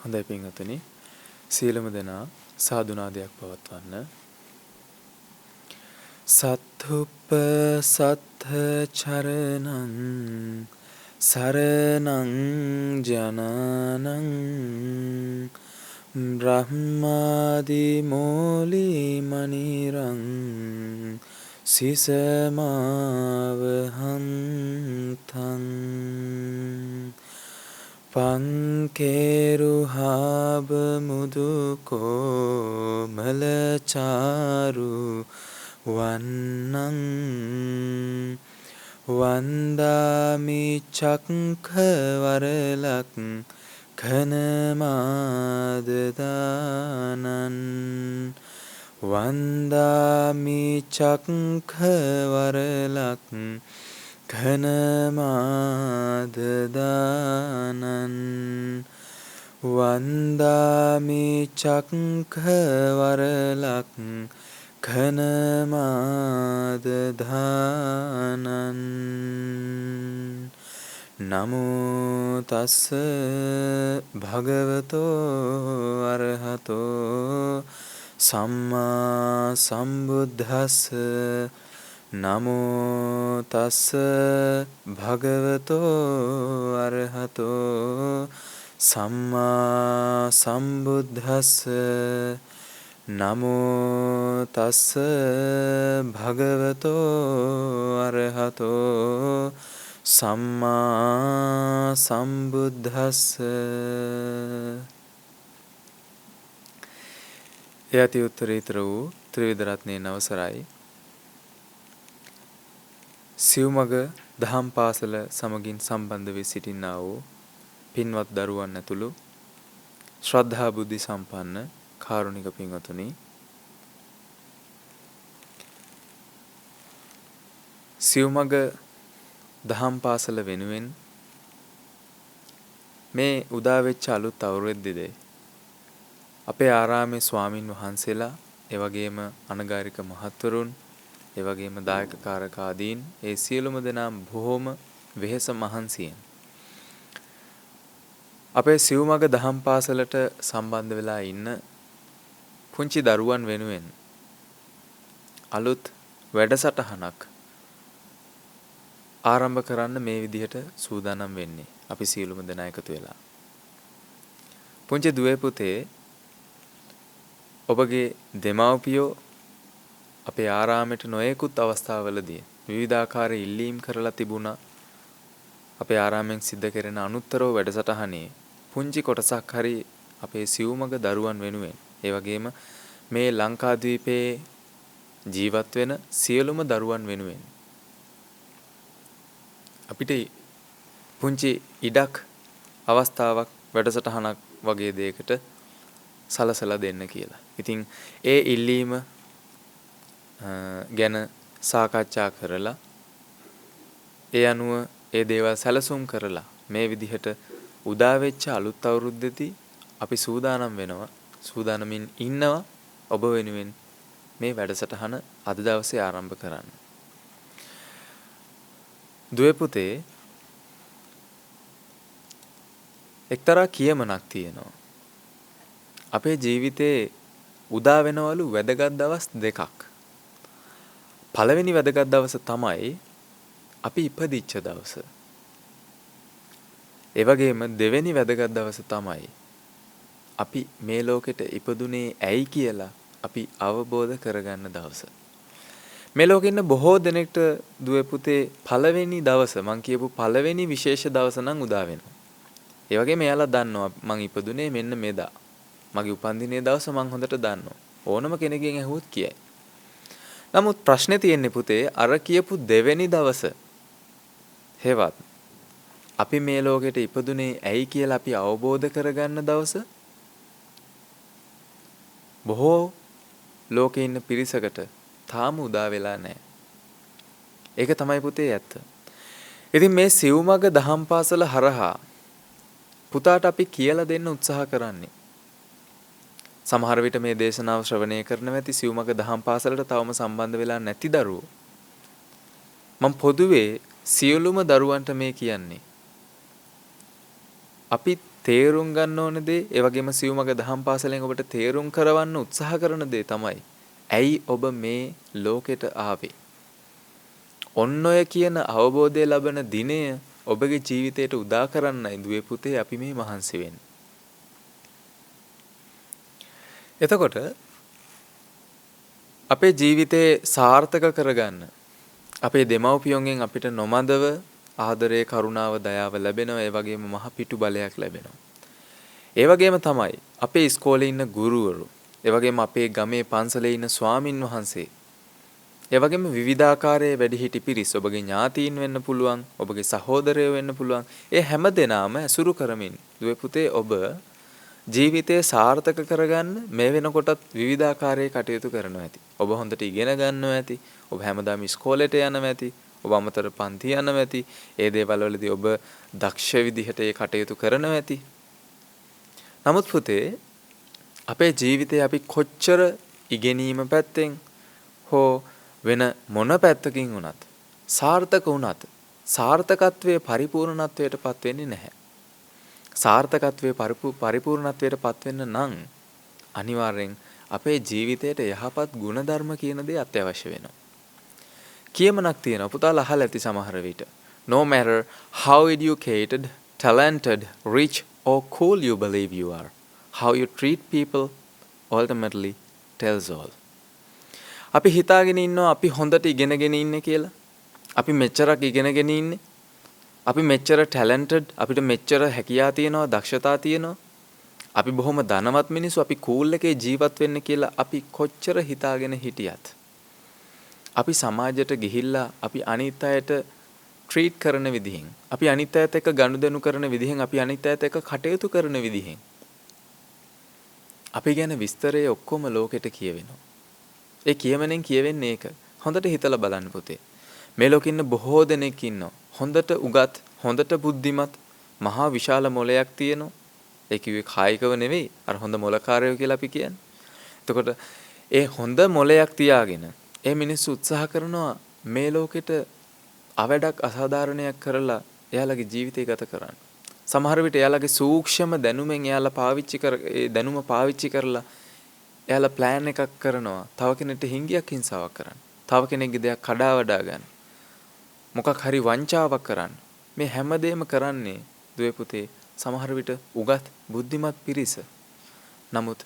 හොඳයි පින්වතුනි සීලම දෙනා සාදුනාදයක් පවත්වන්න. සත්තුප්ප සත්ථ චරණං සරණං ජනනං බ්‍රහ්මාදි මූලි මනිරං සිසමාවහන්තං පංකේරුහාබ මුදුකෝ මලචාරු වන්නං වන්දාමි චක්ඛවරලක් ඝනමාදදානං වන්දාමි චක්ඛවරලක් ඝනමාදදානං වන්දාමි චක්ඛවරලක් ඝනමාදදානං නමෝ තස්ස භගවතෝ අරහතෝ සම්මා සම්බුද්දස්ස නමෝ තස්ස භගවතෝ අරහතෝ සම්මා සම්බුද්දස්ස නමෝ තස්ස භගවතෝ අරහතෝ සම්මා සම්බුද්දස්ස. යති උත්තරීතර වූ ත්‍රිවිධ රත්නයේ අවසරයි. සිව්මග දහම් පාසල සමගින් සම්බන්ධ වී සිටින්නා වූ පින්වත් දරුවන් ඇතුළු ශ්‍රද්ධා බුද්ධි සම්පන්න කාරුණික පින්වතුනි, සිව්මග දහම් පාසල වෙනුවෙන් මේ උදා වෙච්ච අලුත් අවුරුද්දේ අපේ ආරාමේ ස්වාමින් වහන්සේලා, ඒ වගේම අනගාരിക මහත්වරුන්, ඒ වගේම දායක කාරකාදීන්, ඒ සියලුම දෙනා බොහොම වෙහෙස මහන්සියෙන් අපේ සිව්මග දහම් පාසලට සම්බන්ධ වෙලා ඉන්න පුංචි දරුවන් වෙනුවෙන් අලුත් වැඩසටහනක් ආරම්භ කරන්න මේ විදිහට සූදානම් වෙන්නේ අපි සියලුම දෙනා එකතු වෙලා. පුංචි දුවේ පුතේ, ඔබගේ දෙමව්පියෝ අපේ ආරාමයට නොයෙකුත් අවස්ථාවලදී විවිධාකාර ඉල්ලීම් කරලා තිබුණා. අපේ ආරාමෙන් සිද්ධ කෙරෙන අනුත්තරව වැඩසටහනේ පුංචි කොටසක් හරි අපේ සිව්මග දරුවන් වෙනුවෙන්, ඒ වගේම මේ ලංකාද්වීපයේ ජීවත් වෙන සියලුම දරුවන් වෙනුවෙන් අපිට පුංචි ඉඩක්, අවස්ථාවක්, වැඩසටහනක් වගේ දෙයකට සලසලා දෙන්න කියලා. ඉතින් ඒ ඉල්ලීම ගැන සාකච්ඡා කරලා ඒ අනුව ඒ දේවල් සැලසුම් කරලා මේ විදිහට උදා වෙච්ච අලුත් අවුරුද්දේදී අපි සූදානමින් ඉන්නවා ඔබ වෙනුවෙන් මේ වැඩසටහන අද දවසේ ආරම්භ කරන්න. දුවේ පුතේ, එක්තරා කියමනක් තියෙනවා. අපේ ජීවිතේ උදා වෙනවලු වැදගත් දවස් දෙකක්. පළවෙනි වැදගත් දවස තමයි අපි ඉපදිච්ච දවස. ඒ වගේම දෙවෙනි වැදගත් දවස තමයි අපි මේ ලෝකෙට ඉපදුනේ ඇයි කියලා අපි අවබෝධ කරගන්න දවස. මේ ලෝකෙ ඉන්න බොහෝ දෙනෙක්ට දුවේ පුතේ පළවෙනි දවස, මං කියපු පළවෙනි විශේෂ දවස නම් උදා වෙනවා. ඒ වගේම එයාලා දන්නවා මං ඉපදුනේ මෙන්න මෙදා. මගේ උපන්දිනේ දවස මං හොඳට දන්නවා. ඕනම කෙනෙක්ගෙන් ඇහුවොත් කියයි. නමුත් ප්‍රශ්නේ තියෙන්නේ පුතේ අර කියපු දෙවෙනි දවස හේවත් අපි මේ ලෝකෙට ඉපදුනේ ඇයි කියලා අපි අවබෝධ කරගන්න දවස බොහෝ ලෝකේ ඉන්න පිරිසකට තාම උදා වෙලා නැහැ. ඒක තමයි පුතේ ඇත්ත. ඉතින් මේ සිව්මග දහම් පාසල හරහා පුතාට අපි කියලා දෙන්න උත්සාහ කරන්නේ. සමහර විට මේ දේශනාව ශ්‍රවණය කරන ඇති සිව්මග දහම් පාසලට තවම සම්බන්ධ වෙලා නැති දරුවෝ. මම පොදුවේ සියලුම දරුවන්ට මේ කියන්නේ. අපි තේරුම් ගන්න ඕන දේ, ඒ වගේම සිව්මග දහම් පාසලෙන් ඔබට තේරුම් කරවන්න උත්සාහ කරන දේ තමයි ඇයි ඔබ මේ ලෝකෙට ආවේ? ඔන්න ඔය කියන අවබෝධය ලබන දිනය ඔබගේ ජීවිතයට උදා කරන්නයි දුවේ පුතේ අපි මේ මහන්සි වෙන්නේ. එතකොට අපේ ජීවිතේ සාර්ථක කරගන්න අපේ දෙමව්පියන්ගෙන් අපිට නොමදව ආදරය, කරුණාව, දයාව ලැබෙනවා. ඒ වගේම මහ පිටු බලයක් ලැබෙනවා. ඒ වගේම තමයි අපේ ඉස්කෝලේ ඉන්න ගුරුවරු, ඒ වගේම අපේ ගමේ පන්සලේ ඉන්න ස්වාමින් වහන්සේ, ඒ වගේම විවිධාකාරයේ වැඩිහිටි පිරිස්, ඔබගේ ඥාතීන් වෙන්න පුළුවන්, ඔබගේ සහෝදරයෝ වෙන්න පුළුවන්. ඒ හැම දෙනාම ඇසුරු කරමින් දුවේ පුතේ ඔබ ජීවිතය සාර්ථක කරගන්න මේ වෙනකොටත් විවිධාකාරයේ කටයුතු කරනවා ඇති. ඔබ හොඳට ඉගෙන ගන්නවා ඇති. ඔබ හැමදාම ඉස්කෝලේට යනවා ඇති. ඔබ අමතර පන්ති යනවා ඇති. ඒ දේවල් වලදී ඔබ දක්ෂ විදිහට ඒ කටයුතු කරනවා ඇති. නමුත් පුතේ අපේ ජීවිතේ අපි කොච්චර ඉගෙනීම පැත්තෙන් හෝ වෙන මොන පැත්තකින් වුණත් සාර්ථක වුණත් සාර්ථකත්වයේ පරිපූර්ණත්වයට පත් වෙන්නේ නැහැ. සාර්ථකත්වයේ පරිපූර්ණත්වයට පත් වෙන්න නම් අනිවාර්යෙන් අපේ ජීවිතයට යහපත් ගුණධර්ම කියන දේ අත්‍යවශ්‍ය වෙනවා. කියමනක් තියෙනවා පුතාලා අහලා ඇති සමහර විට. No matter how educated, talented, rich or cool you believe you are, how you treat people ultimately tells all. අපි හිතාගෙන ඉන්නවා අපි හොඳට ඉගෙනගෙන ඉන්නේ කියලා. අපි මෙච්චරක් ඉගෙනගෙන ඉන්නේ. අපි මෙච්චර ටැලන්ටඩ්, අපිට මෙච්චර හැකියාව තියෙනවා, දක්ෂතා තියෙනවා. අපි බොහොම ධනවත් මිනිස්සු, අපි කූල් එකේ ජීවත් වෙන්න කියලා අපි කොච්චර හිතාගෙන හිටියත් අපි සමාජයට ගිහිල්ලා අපි අනිත් අයට ට්‍රීට් කරන විදිහෙන්, අපි අනිත් අයත් එක්ක ගනුදෙනු කරන විදිහෙන්, අපි අනිත් අයත් එක්ක කටයුතු කරන විදිහෙන් අපි ගැන විස්තරය ඔක්කොම ලෝකෙට කියවෙනවා. ඒ කියමනෙන් කියවෙන්නේ ඒක. හොඳට හිතලා බලන්න පුතේ. මේ ලෝකෙ ඉන්න බොහෝ දෙනෙක් ඉන්නවා. හොඳට උගත්, හොඳට බුද්ධිමත්, මහා විශාල මොළයක් තියෙනවා. ඒ කිව්වේ කායිකව නෙවෙයි, අර හොඳ මොළකාරයෝ කියලා අපි කියන්නේ. එතකොට ඒ හොඳ මොළයක් තියාගෙන ඒ මිනිස්සු උත්සාහ කරනවා මේ ලෝකෙට අවඩක් අසාධාරණයක් කරලා එයාලගේ ජීවිතය ගත කරන්න. සමහර විට එයාලගේ සූක්ෂම දැනුමෙන් එයාලා දැනුම පාවිච්චි කරලා එයාලා ප්ලෑන් එකක් කරනවා. තව කෙනෙක්ට හිංගියක් හිංසාවක් කරන්න. තව කෙනෙක්ගේ දෙයක් කඩා වඩා ගන්න. මොකක් හරි වංචාවක් කරන්න. මේ හැමදේම කරන්නේ දුවේ පුතේ සමහර විට උගත් බුද්ධිමත් පිරිස. නමුත්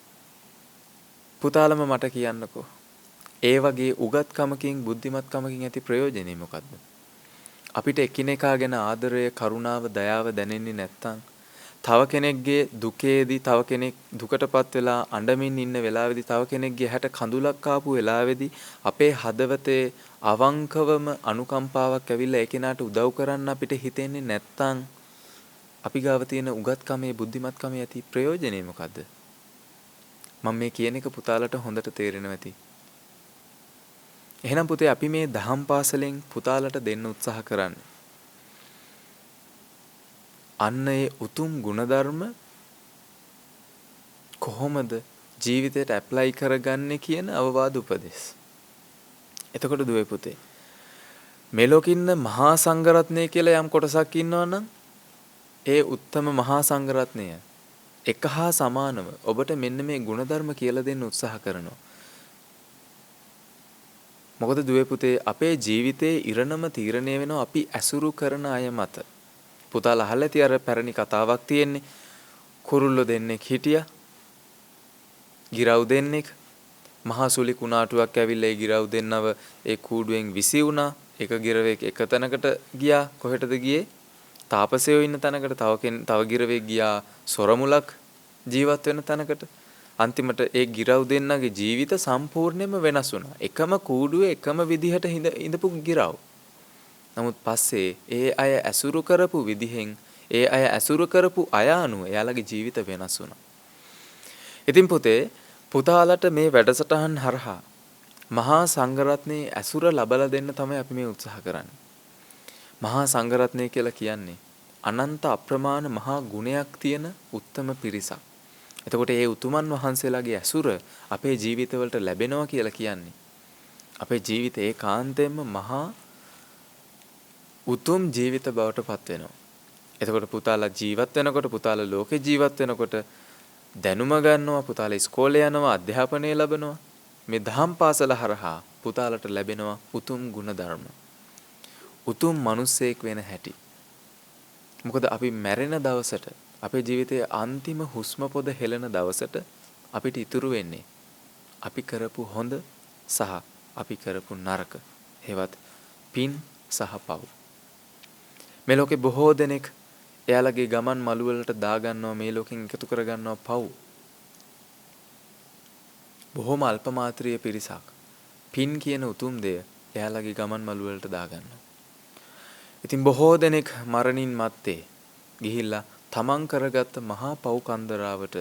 පුතාලම මට කියන්නකෝ. ඒ වගේ උගත්කමකින් බුද්ධිමත්කමකින් ඇති ප්‍රයෝජනෙ මොකද්ද? අපිට එකිනෙකා ගැන ආදරය, කරුණාව, දයාව දැනෙන්නේ නැත්නම් තව කෙනෙක්ගේ දුකේදී, තව කෙනෙක් දුකටපත් වෙලා අඬමින් ඉන්න වෙලාවේදී, තව කෙනෙක්ගේ හැට කඳුලක් ආපු වෙලාවේදී අපේ හදවතේ අවංකවම අනුකම්පාවක් ඇවිල්ලා ඒ කෙනාට උදව් කරන්න අපිට හිතෙන්නේ නැත්නම් අපි ගාව තියෙන උගත්කමේ, බුද්ධිමත්කමේ ඇති ප්‍රයෝජනෙ මොකද්ද? මම මේ කියන එක පුතාලට හොඳට තේරෙනවා ඇති. එහෙනම් පුතේ අපි මේ දහම් පාසලෙන් පුතාලට දෙන්න උත්සාහ කරන්නේ අන්න ඒ උතුම් ගුණධර්ම කොහොමද ජීවිතයට ඇප්ලයි කරගන්නේ කියන අවවාද උපදෙස්. එතකොට දුවේ පුතේ මේ ලෝකෙ ඉන්න මහා සංඝරත්නය කියලා යම් කොටසක් ඉන්නවනම් ඒ උත්තම මහා සංඝරත්නය එක හා සමානව ඔබට මෙන්න මේ ගුණධර්ම කියලා දෙන්න උත්සාහ කරනවා. මොකද දුවේ පුතේ අපේ ජීවිතයේ ඉරණම තීරණය වෙනවා අපි ඇසුරු කරන අය මත. පුතාලා අහලා ඇති අර පැරණි කතාවක් තියෙන්නේ. කුරුල්ලෝ දෙන්නෙක් හිටියා. ගිරව් දෙන්නෙක්. මහා සුලි කුණාටුවක් ඇවිල්ලා ඒ ගිරව් දෙන්නව ඒ කූඩුවෙන් විසි වුණා. එක ගිරවෙක් එක තැනකට ගියා. කොහෙටද ගියේ? තාපසයෝ ඉන්න තැනකට. තව ගිරවෙක් ගියා සොරමුලක් ජීවත් වෙන තැනකට. අන්තිමට ඒ ගිරව් දෙන්නගේ ජීවිත සම්පූර්ණයෙන්ම වෙනස් වුණා. එකම කූඩුවේ එකම විදිහට ඉඳපු ගිරව්. නමුත් පස්සේ ඒ අය ඇසුරු කරපු විදිහෙන්, ඒ අය ඇසුරු කරපු අය අනුව එයාලගේ ජීවිත වෙනස් වුණා. ඉතින් පුතේ පුතාලට මේ වැඩසටහන් හරහා මහා සංඝරත්නයේ ඇසුර ලබලා දෙන්න තමයි අපි මේ උත්සාහ කරන්නේ. මහා සංඝරත්නය කියලා කියන්නේ අනන්ත අප්‍රමාණ මහා ගුණයක් තියෙන උත්තම පිරිසක්. එතකොට ඒ උතුමන් වහන්සේලාගේ ඇසුර අපේ ජීවිතවලට ලැබෙනවා කියලා කියන්නේ අපේ ජීවිතේ ඒකාන්තයෙන්ම මහා උතුම් ජීවිත බවට පත් වෙනවා. එතකොට පුතාලා ජීවත් වෙනකොට පුතාලා ලෝකේ ජීවත් වෙනකොට දැනුම ගන්නවා, පුතාලා ඉස්කෝලේ යනවා, අධ්‍යාපනය ලබනවා. මේ දහම් පාසල හරහා පුතාලට ලැබෙනවා උතුම් ගුණධර්ම. උතුම් මිනිසෙක් වෙන හැටි. මොකද අපි මැරෙන දවසට අපේ ජීවිතයේ අන්තිම හුස්ම පොද හෙළන දවසට අපිට ඉතුරු වෙන්නේ අපි කරපු හොඳ සහ අපි කරපු නරක. හේවත් පින් සහ පව්. මේ ලෝකේ බොහෝ දෙනෙක් එයාලගේ ගමන් මළු වලට දා ගන්නවා, මේ ලෝකෙන් එකතු කර ගන්නවා පව්. බොහොම අල්ප මාත්‍රීය පිරිසක් පින් කියන උතුම් දෙය එයාලගේ ගමන් මළු වලට දා ගන්නවා. ඉතින් බොහෝ දෙනෙක් මරණින් මත්තේ ගිහිල්ලා තමන් කරගත්ත මහා පව් කන්දරාවට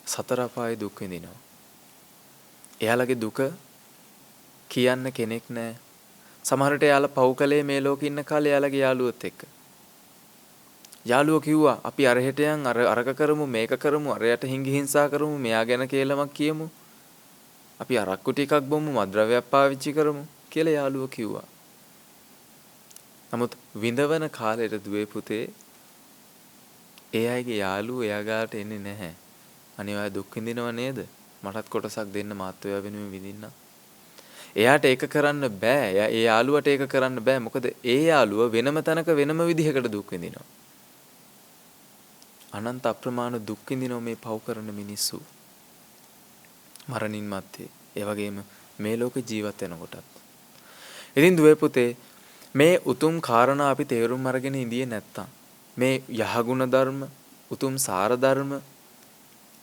සතර අපායේ දුක් විඳිනවා. එයාලගේ දුක කියන්න කෙනෙක් නැහැ. සමහර විට එයාලා පව් කලේ මේ ලෝකේ ඉන්න කාලේ එයාලගේ යාළුවොත් එක්ක. යාළුවෝ කිව්වා අපි අරහෙට යන් අරක කරමු මේක කරමු අරයට හිඟි හිංසා කරමු මෙයා ගැන කේලමක් කියමු. අපි අරක්කු ටිකක් බොමු මත්ද්‍රව්‍යයක් පාවිච්චි කරමු කියලා යාළුවෝ කිව්වා. නමුත් විඳවන කාලයට දුවේ පුතේ ඒ අයගේ යාළුවෝ එයා ගාට එන්නේ නැහැ. අනේ ඔයා දුක් විඳිනව නේද? මටත් කොටසක් දෙන්න මාත් ඔයා වෙනුවෙන් විඳින්න. එයාට ඒක කරන්න බෑ. ඒ යාළුවට ඒක කරන්න බෑ. මොකද ඒ යාළුව වෙනම තැනක වෙනම විදිහකට දුක් විඳිනවා. අනන්ත අප්‍රමාණ දුක් විඳිනවා මේ පව් කරන මිනිස්සු. මරණින් මත්තේ. ඒ වගේම මේ ලෝකේ ජීවත් වෙනකොටත්. ඉතින් දුවේ පුතේ මේ උතුම් කාරණා අපි තේරුම් අරගෙන ඉඳියේ නැත්තම් මේ යහගුණ ධර්ම, උතුම් සාර ධර්ම,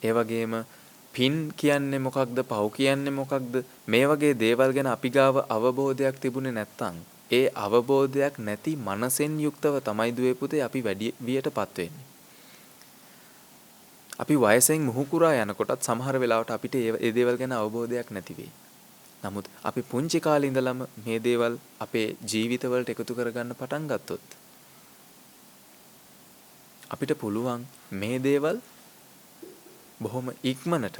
ඒ වගේම පින් කියන්නේ මොකක්ද, පව් කියන්නේ මොකක්ද, මේ වගේ දේවල් ගැන අපි ගාව අවබෝධයක් තිබුණේ නැත්තම් ඒ අවබෝධයක් නැති මනසෙන් යුක්තව තමයි දුවේ පුතේ අපි වැඩි වියටපත් වෙන්නේ. අපි වයසෙන් මුහුකුරා යනකොටත් සමහර වෙලාවට අපිට ඒ දේවල් ගැන අවබෝධයක් නැති වෙයි. නමුත් අපි පුංචි කාලේ ඉඳලම මේ දේවල් අපේ ජීවිතවලට එකතු කරගන්න පටන් ගත්තොත් අපිට පුළුවන් මේ දේවල් බොහොම ඉක්මනට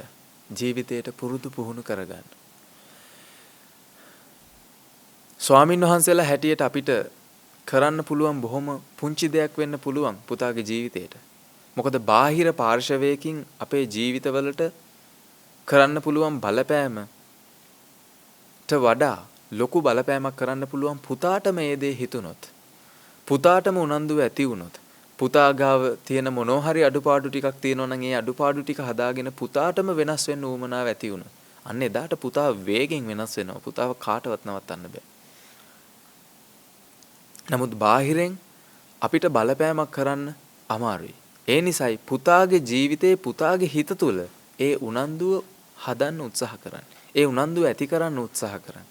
ජීවිතයට පුරුදු පුහුණු කරගන්න. ස්වාමින් වහන්සේලා හැටියට අපිට කරන්න පුළුවන් බොහොම පුංචි දෙයක් වෙන්න පුළුවන් පුතාගේ ජීවිතේට. මොකද බාහිර පාර්ශවයකින් අපේ ජීවිතවලට කරන්න පුළුවන් බලපෑමට වඩා ලොකු බලපෑමක් කරන්න පුළුවන් පුතාට මේ දේ හිතුනොත්. පුතාටම උනන්දුව ඇති වුණොත්. පුතා ගාව තියෙන මොනවා හරි අඩුපාඩු ටිකක් තියෙනවා නම් ඒ අඩුපාඩු ටික හදාගෙන පුතාටම වෙනස් වෙන්න උවමනාව ඇති වුණොත්. අන්න එදාට පුතා වේගෙන් වෙනස් වෙනවා. පුතාව කාටවත් නවත්තන්න බෑ. නමුත් බාහිරෙන් අපිට බලපෑමක් කරන්න අමාරුයි. ඒ නිසායි පුතාගේ ජීවිතේ පුතාගේ හිත තුළ ඒ උනන්දුව හදන්න උත්සාහ කරන්න. ඒ උනන්දුව ඇති කරන්න උත්සාහ කරන්න.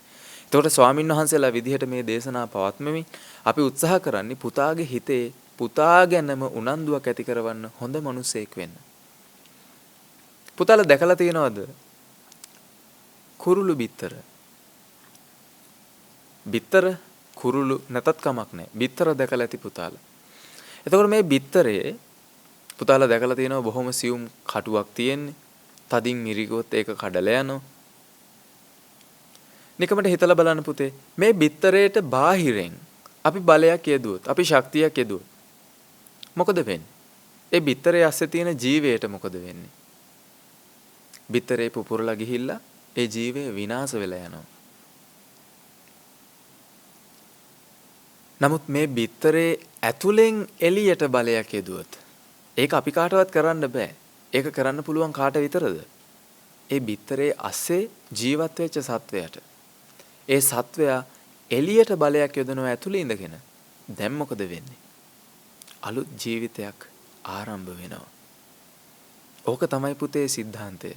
එතකොට ස්වාමින් වහන්සේලා විදිහට මේ දේශනා පවත්වමින් අපි උත්සාහ කරන්නේ පුතාගේ හිතේ පුතා ගැනම උනන්දුවක් ඇති කරවන්න හොඳ මිනිසෙක් වෙන්න. පුතාලා දැකලා තියෙනවද? කුරුළු බිත්තර. බිත්තර කුරුළු නැතත් කමක් නැහැ. බිත්තර දැකලා ඇති පුතාලා. එතකොට මේ බිත්තරේ පුතාලා දැකලා තියෙනවා බොහොම සියුම් කටුවක් තියෙන්නේ. තදින් මිරිගොත් ඒක කඩලා යනවා. නිකමට හිතලා බලන්න පුතේ මේ බිත්තරේට බාහිරෙන් අපි බලයක් යෙදුවොත් අපි ශක්තියක් යෙදුවොත් මොකද වෙන්නේ? ඒ බිත්තරේ ඇස්සේ තියෙන ජීවයට මොකද වෙන්නේ? බිත්තරේ පුපුරලා ගිහිල්ලා ඒ ජීවය විනාශ වෙලා යනවා. නමුත් මේ බිත්තරේ ඇතුලෙන් එළියට බලයක් යෙදුවොත් ඒක අපි කාටවත් කරන්න බෑ. ඒක කරන්න පුළුවන් කාට විතරද? ඒ බිත්තරේ අස්සේ ජීවත් වෙච්ච සත්වයාට. ඒ සත්වයා එළියට බලයක් යොදනවා ඇතුලේ ඉඳගෙන. දැන් මොකද වෙන්නේ? අලුත් ජීවිතයක් ආරම්භ වෙනවා. ඕක තමයි පුතේ સિદ્ધාන්තය.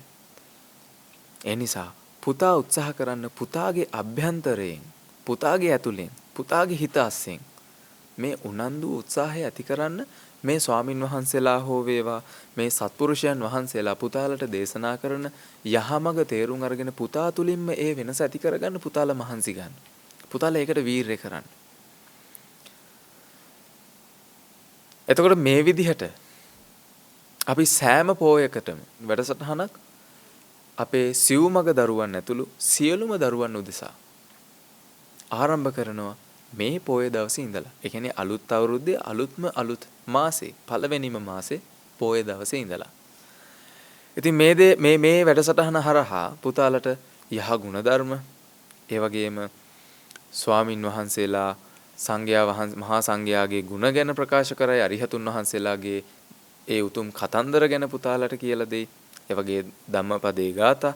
ඒ නිසා පුතා උත්සාහ කරන්න පුතාගේ අභ්‍යන්තරයෙන්, පුතාගේ ඇතුලෙන්, පුතාගේ හිත අස්සෙන් මේ උනන්දු උත්සාහය ඇති කරන්න මේ ස්වාමින් වහන්සේලා හෝ වේවා මේ සත්පුරුෂයන් වහන්සේලා පුතාලට දේශනා කරන යහමඟ තේරුම් අරගෙන පුතා තුලින්ම ඒ වෙනස ඇති කරගන්න පුතාලා මහන්සි ගන්න. පුතාලා ඒකට වීරය කරන්න. එතකොට මේ විදිහට අපි සෑම පෝයකටම වැඩසටහනක් අපේ සිව්මග දරුවන් ඇතුළු සියලුම දරුවන් උදෙසා ආරම්භ කරනවා මේ පොය දවසේ ඉඳලා. ඒ කියන්නේ අලුත් අවුරුද්දේ අලුත් මාසේ පළවෙනිම මාසේ පොය දවසේ ඉඳලා. ඉතින් මේ වැඩසටහන හරහා පුතාලට යහ ගුණධර්ම ඒ වගේම ස්වාමින් වහන්සේලා මහා සංඝයාගේ ගුණ ගැන ප්‍රකාශ කරයි අරිහතුන් වහන්සේලාගේ ඒ උතුම් කතන්දර ගැන පුතාලට කියලා දෙයි. ඒ වගේ ධම්මපදේ ගාථා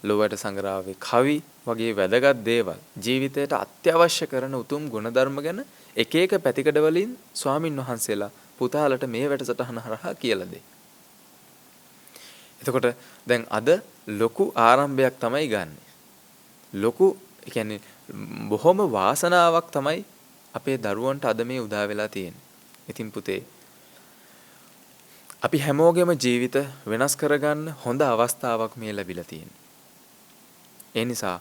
ලෝවට සංග්‍රහවේ කවි වගේ වැදගත් දේවල් ජීවිතයට අත්‍යවශ්‍ය කරන උතුම් ගුණධර්ම ගැන එක එක පැතිකඩ වලින් ස්වාමින් වහන්සේලා පුතාලට මේ වැඩසටහන හරහා කියලා දෙයි. එතකොට දැන් අද ලොකු ආරම්භයක් තමයි ගන්නෙ. ලොකු ඒ කියන්නේ බොහොම වාසනාවක් තමයි අපේ දරුවන්ට අද මේ උදා වෙලා තියෙන්නේ. ඉතින් පුතේ අපි හැමෝගෙම ජීවිත වෙනස් කරගන්න හොඳ අවස්ථාවක් මේ ලැබිලා තියෙන්නේ. ඒ නිසා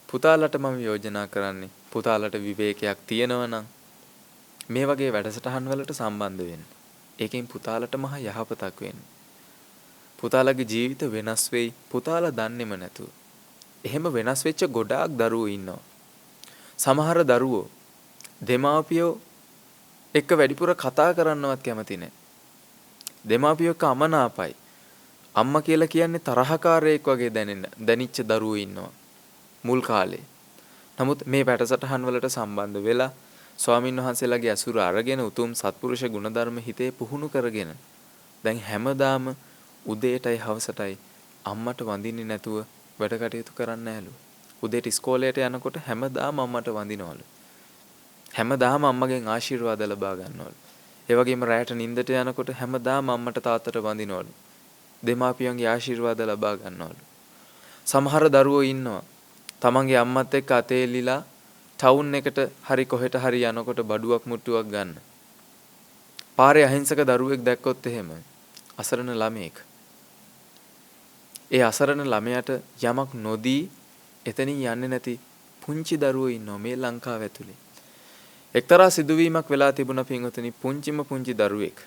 පුතාලට මම යෝජනා කරන්නේ පුතාලට විවේකයක් තියෙනවා නම් මේ වගේ වැඩසටහන් වලට සම්බන්ධ වෙන්න. ඒකෙන් පුතාලට මහ යහපතක් වෙන්නේ. පුතාලගේ ජීවිත වෙනස් වෙයි පුතාලා දන්නේම නැතුව. එහෙම වෙනස් වෙච්ච ගොඩාක් දරුවෝ ඉන්නවා. සමහර දරුවෝ දෙමාපියෝ එක්ක වැඩිපුර කතා කරන්නවත් කැමති නැහැ. දෙමාපියෝ එක්ක අමනාපයි. අම්මා කියලා කියන්නේ තරහකාරයෙක් වගේ දැනිච්ච දරුවෝ ඉන්නවා මුල් කාලේ. නමුත් මේ වැඩසටහන් වලට සම්බන්ධ වෙලා ස්වාමින් වහන්සේලාගේ අසුර අරගෙන උතුම් සත්පුරුෂ ගුණධර්ම හිතේ පුහුණු කරගෙන දැන් හැමදාම උදේටයි හවසටයි අම්මට වඳින්නේ නැතුව වැඩ කටයුතු කරන්න ඇලු. උදේට ඉස්කෝලේට යනකොට හැමදාම අම්මට වඳිනවලු. හැමදාම අම්මගෙන් ආශිර්වාද ලබා ගන්නවලු. ඒ වගේම රැයට නිින්දට යනකොට හැමදාම අම්මට තාත්තට වඳිනවලු. දෙමාපියන්ගේ ආශිර්වාද ලබා ගන්නවලු. සමහර දරුවෝ ඉන්නවා තමන්ගේ අම්මත් එක්ක අතේ එල්ලිලා ටවුන් එකට හරි කොහෙට හරි යනකොට බඩුවක් මුට්ටුවක් ගන්න. පාරේ අහිංසක දරුවෙක් දැක්කොත් එහෙම අසරණ ළමයෙක්. ඒ අසරණ ළමයාට යමක් නොදී එතනින් යන්නේ නැති පුංචි දරුවෝ ඉන්නවා මේ ලංකාව ඇතුලේ. එක්තරා සිදුවීමක් වෙලා තිබුණා පින්වතුනි පුංචි දරුවෙක්.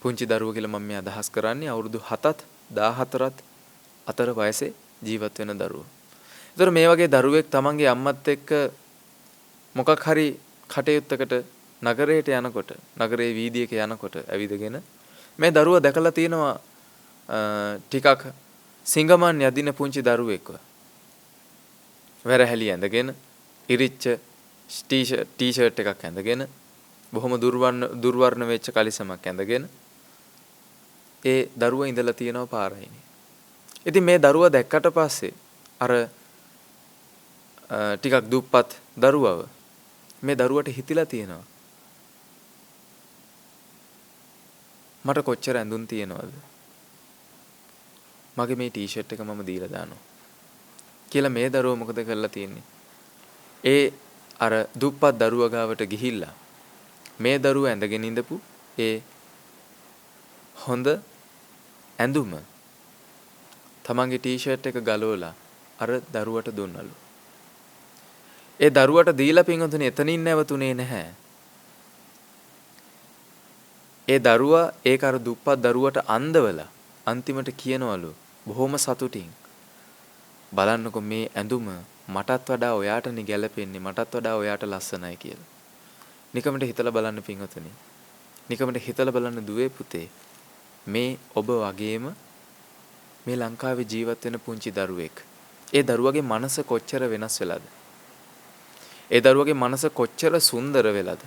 පුංචි දරුවෝ කියලා මම මේ අදහස් කරන්නේ අවුරුදු 7ත් 14ත් අතර වයසේ ජීවත් වෙන දරුවෝ. ඒතර මේ වගේ දරුවෙක් තමන්ගේ අම්මත් එක්ක මොකක් හරි කටයුත්තකට නගරයට යනකොට නගරයේ වීදියේක යනකොට ඇවිදගෙන මේ දරුවා දැකලා තියෙනවා ටිකක් සිංගමන් යදින පුංචි දරුවෙක්ව. වැරහැලි ඇඳගෙන ඉරිච්ච ටී-ෂර්ට් එකක් ඇඳගෙන බොහොම දුර්වර්ණ වෙච්ච කලිසමක් ඇඳගෙන ඒ දරුවා ඉඳලා තියෙනවා පාරයිනේ. ඉතින් මේ දරුවා දැක්කට පස්සේ අර ටිකක් දුප්පත් දරුවව මේ දරුවට හිතිලා තියෙනවා මට කොච්චර ඇඳුම් තියෙනවද මගේ මේ ටී-ෂර්ට් එක මම දීලා දානවා කියලා මේ දරුවා මොකද කරලා තියෙන්නේ ඒ අර දුප්පත් දරුවා ගාවට ගිහිල්ලා මේ දරුවා ඇඳගෙන ඉඳපු ඒ හොඳ ඇඳුම තමන්ගේ ටී-ෂර්ට් එක ගලවලා අර දරුවට දුන්නලු. ඒ දරුවට දීලා පින්වතුනි එතනින් නැවතුනේ නැහැ. ඒ දරුවා ඒක අර දුප්පත් දරුවට අන්දවලා අන්තිමට කියනවලු බොහොම සතුටින් බලන්නකො මේ ඇඳුම මටත් වඩා ඔයාටනේ ගැලපෙන්නේ මටත් වඩා ඔයාට ලස්සනයි කියලා. නිකමට හිතලා බලන්න පින්වතුනි. නිකමට හිතලා බලන්න දුවේ පුතේ මේ ඔබ වගේම මේ ලංකාවේ ජීවත් වෙන පුංචි දරුවෙක්. ඒ දරුවගේ මනස කොච්චර වෙනස් වෙලාද? ඒ දරුවගේ මනස කොච්චර සුන්දර වෙලාද?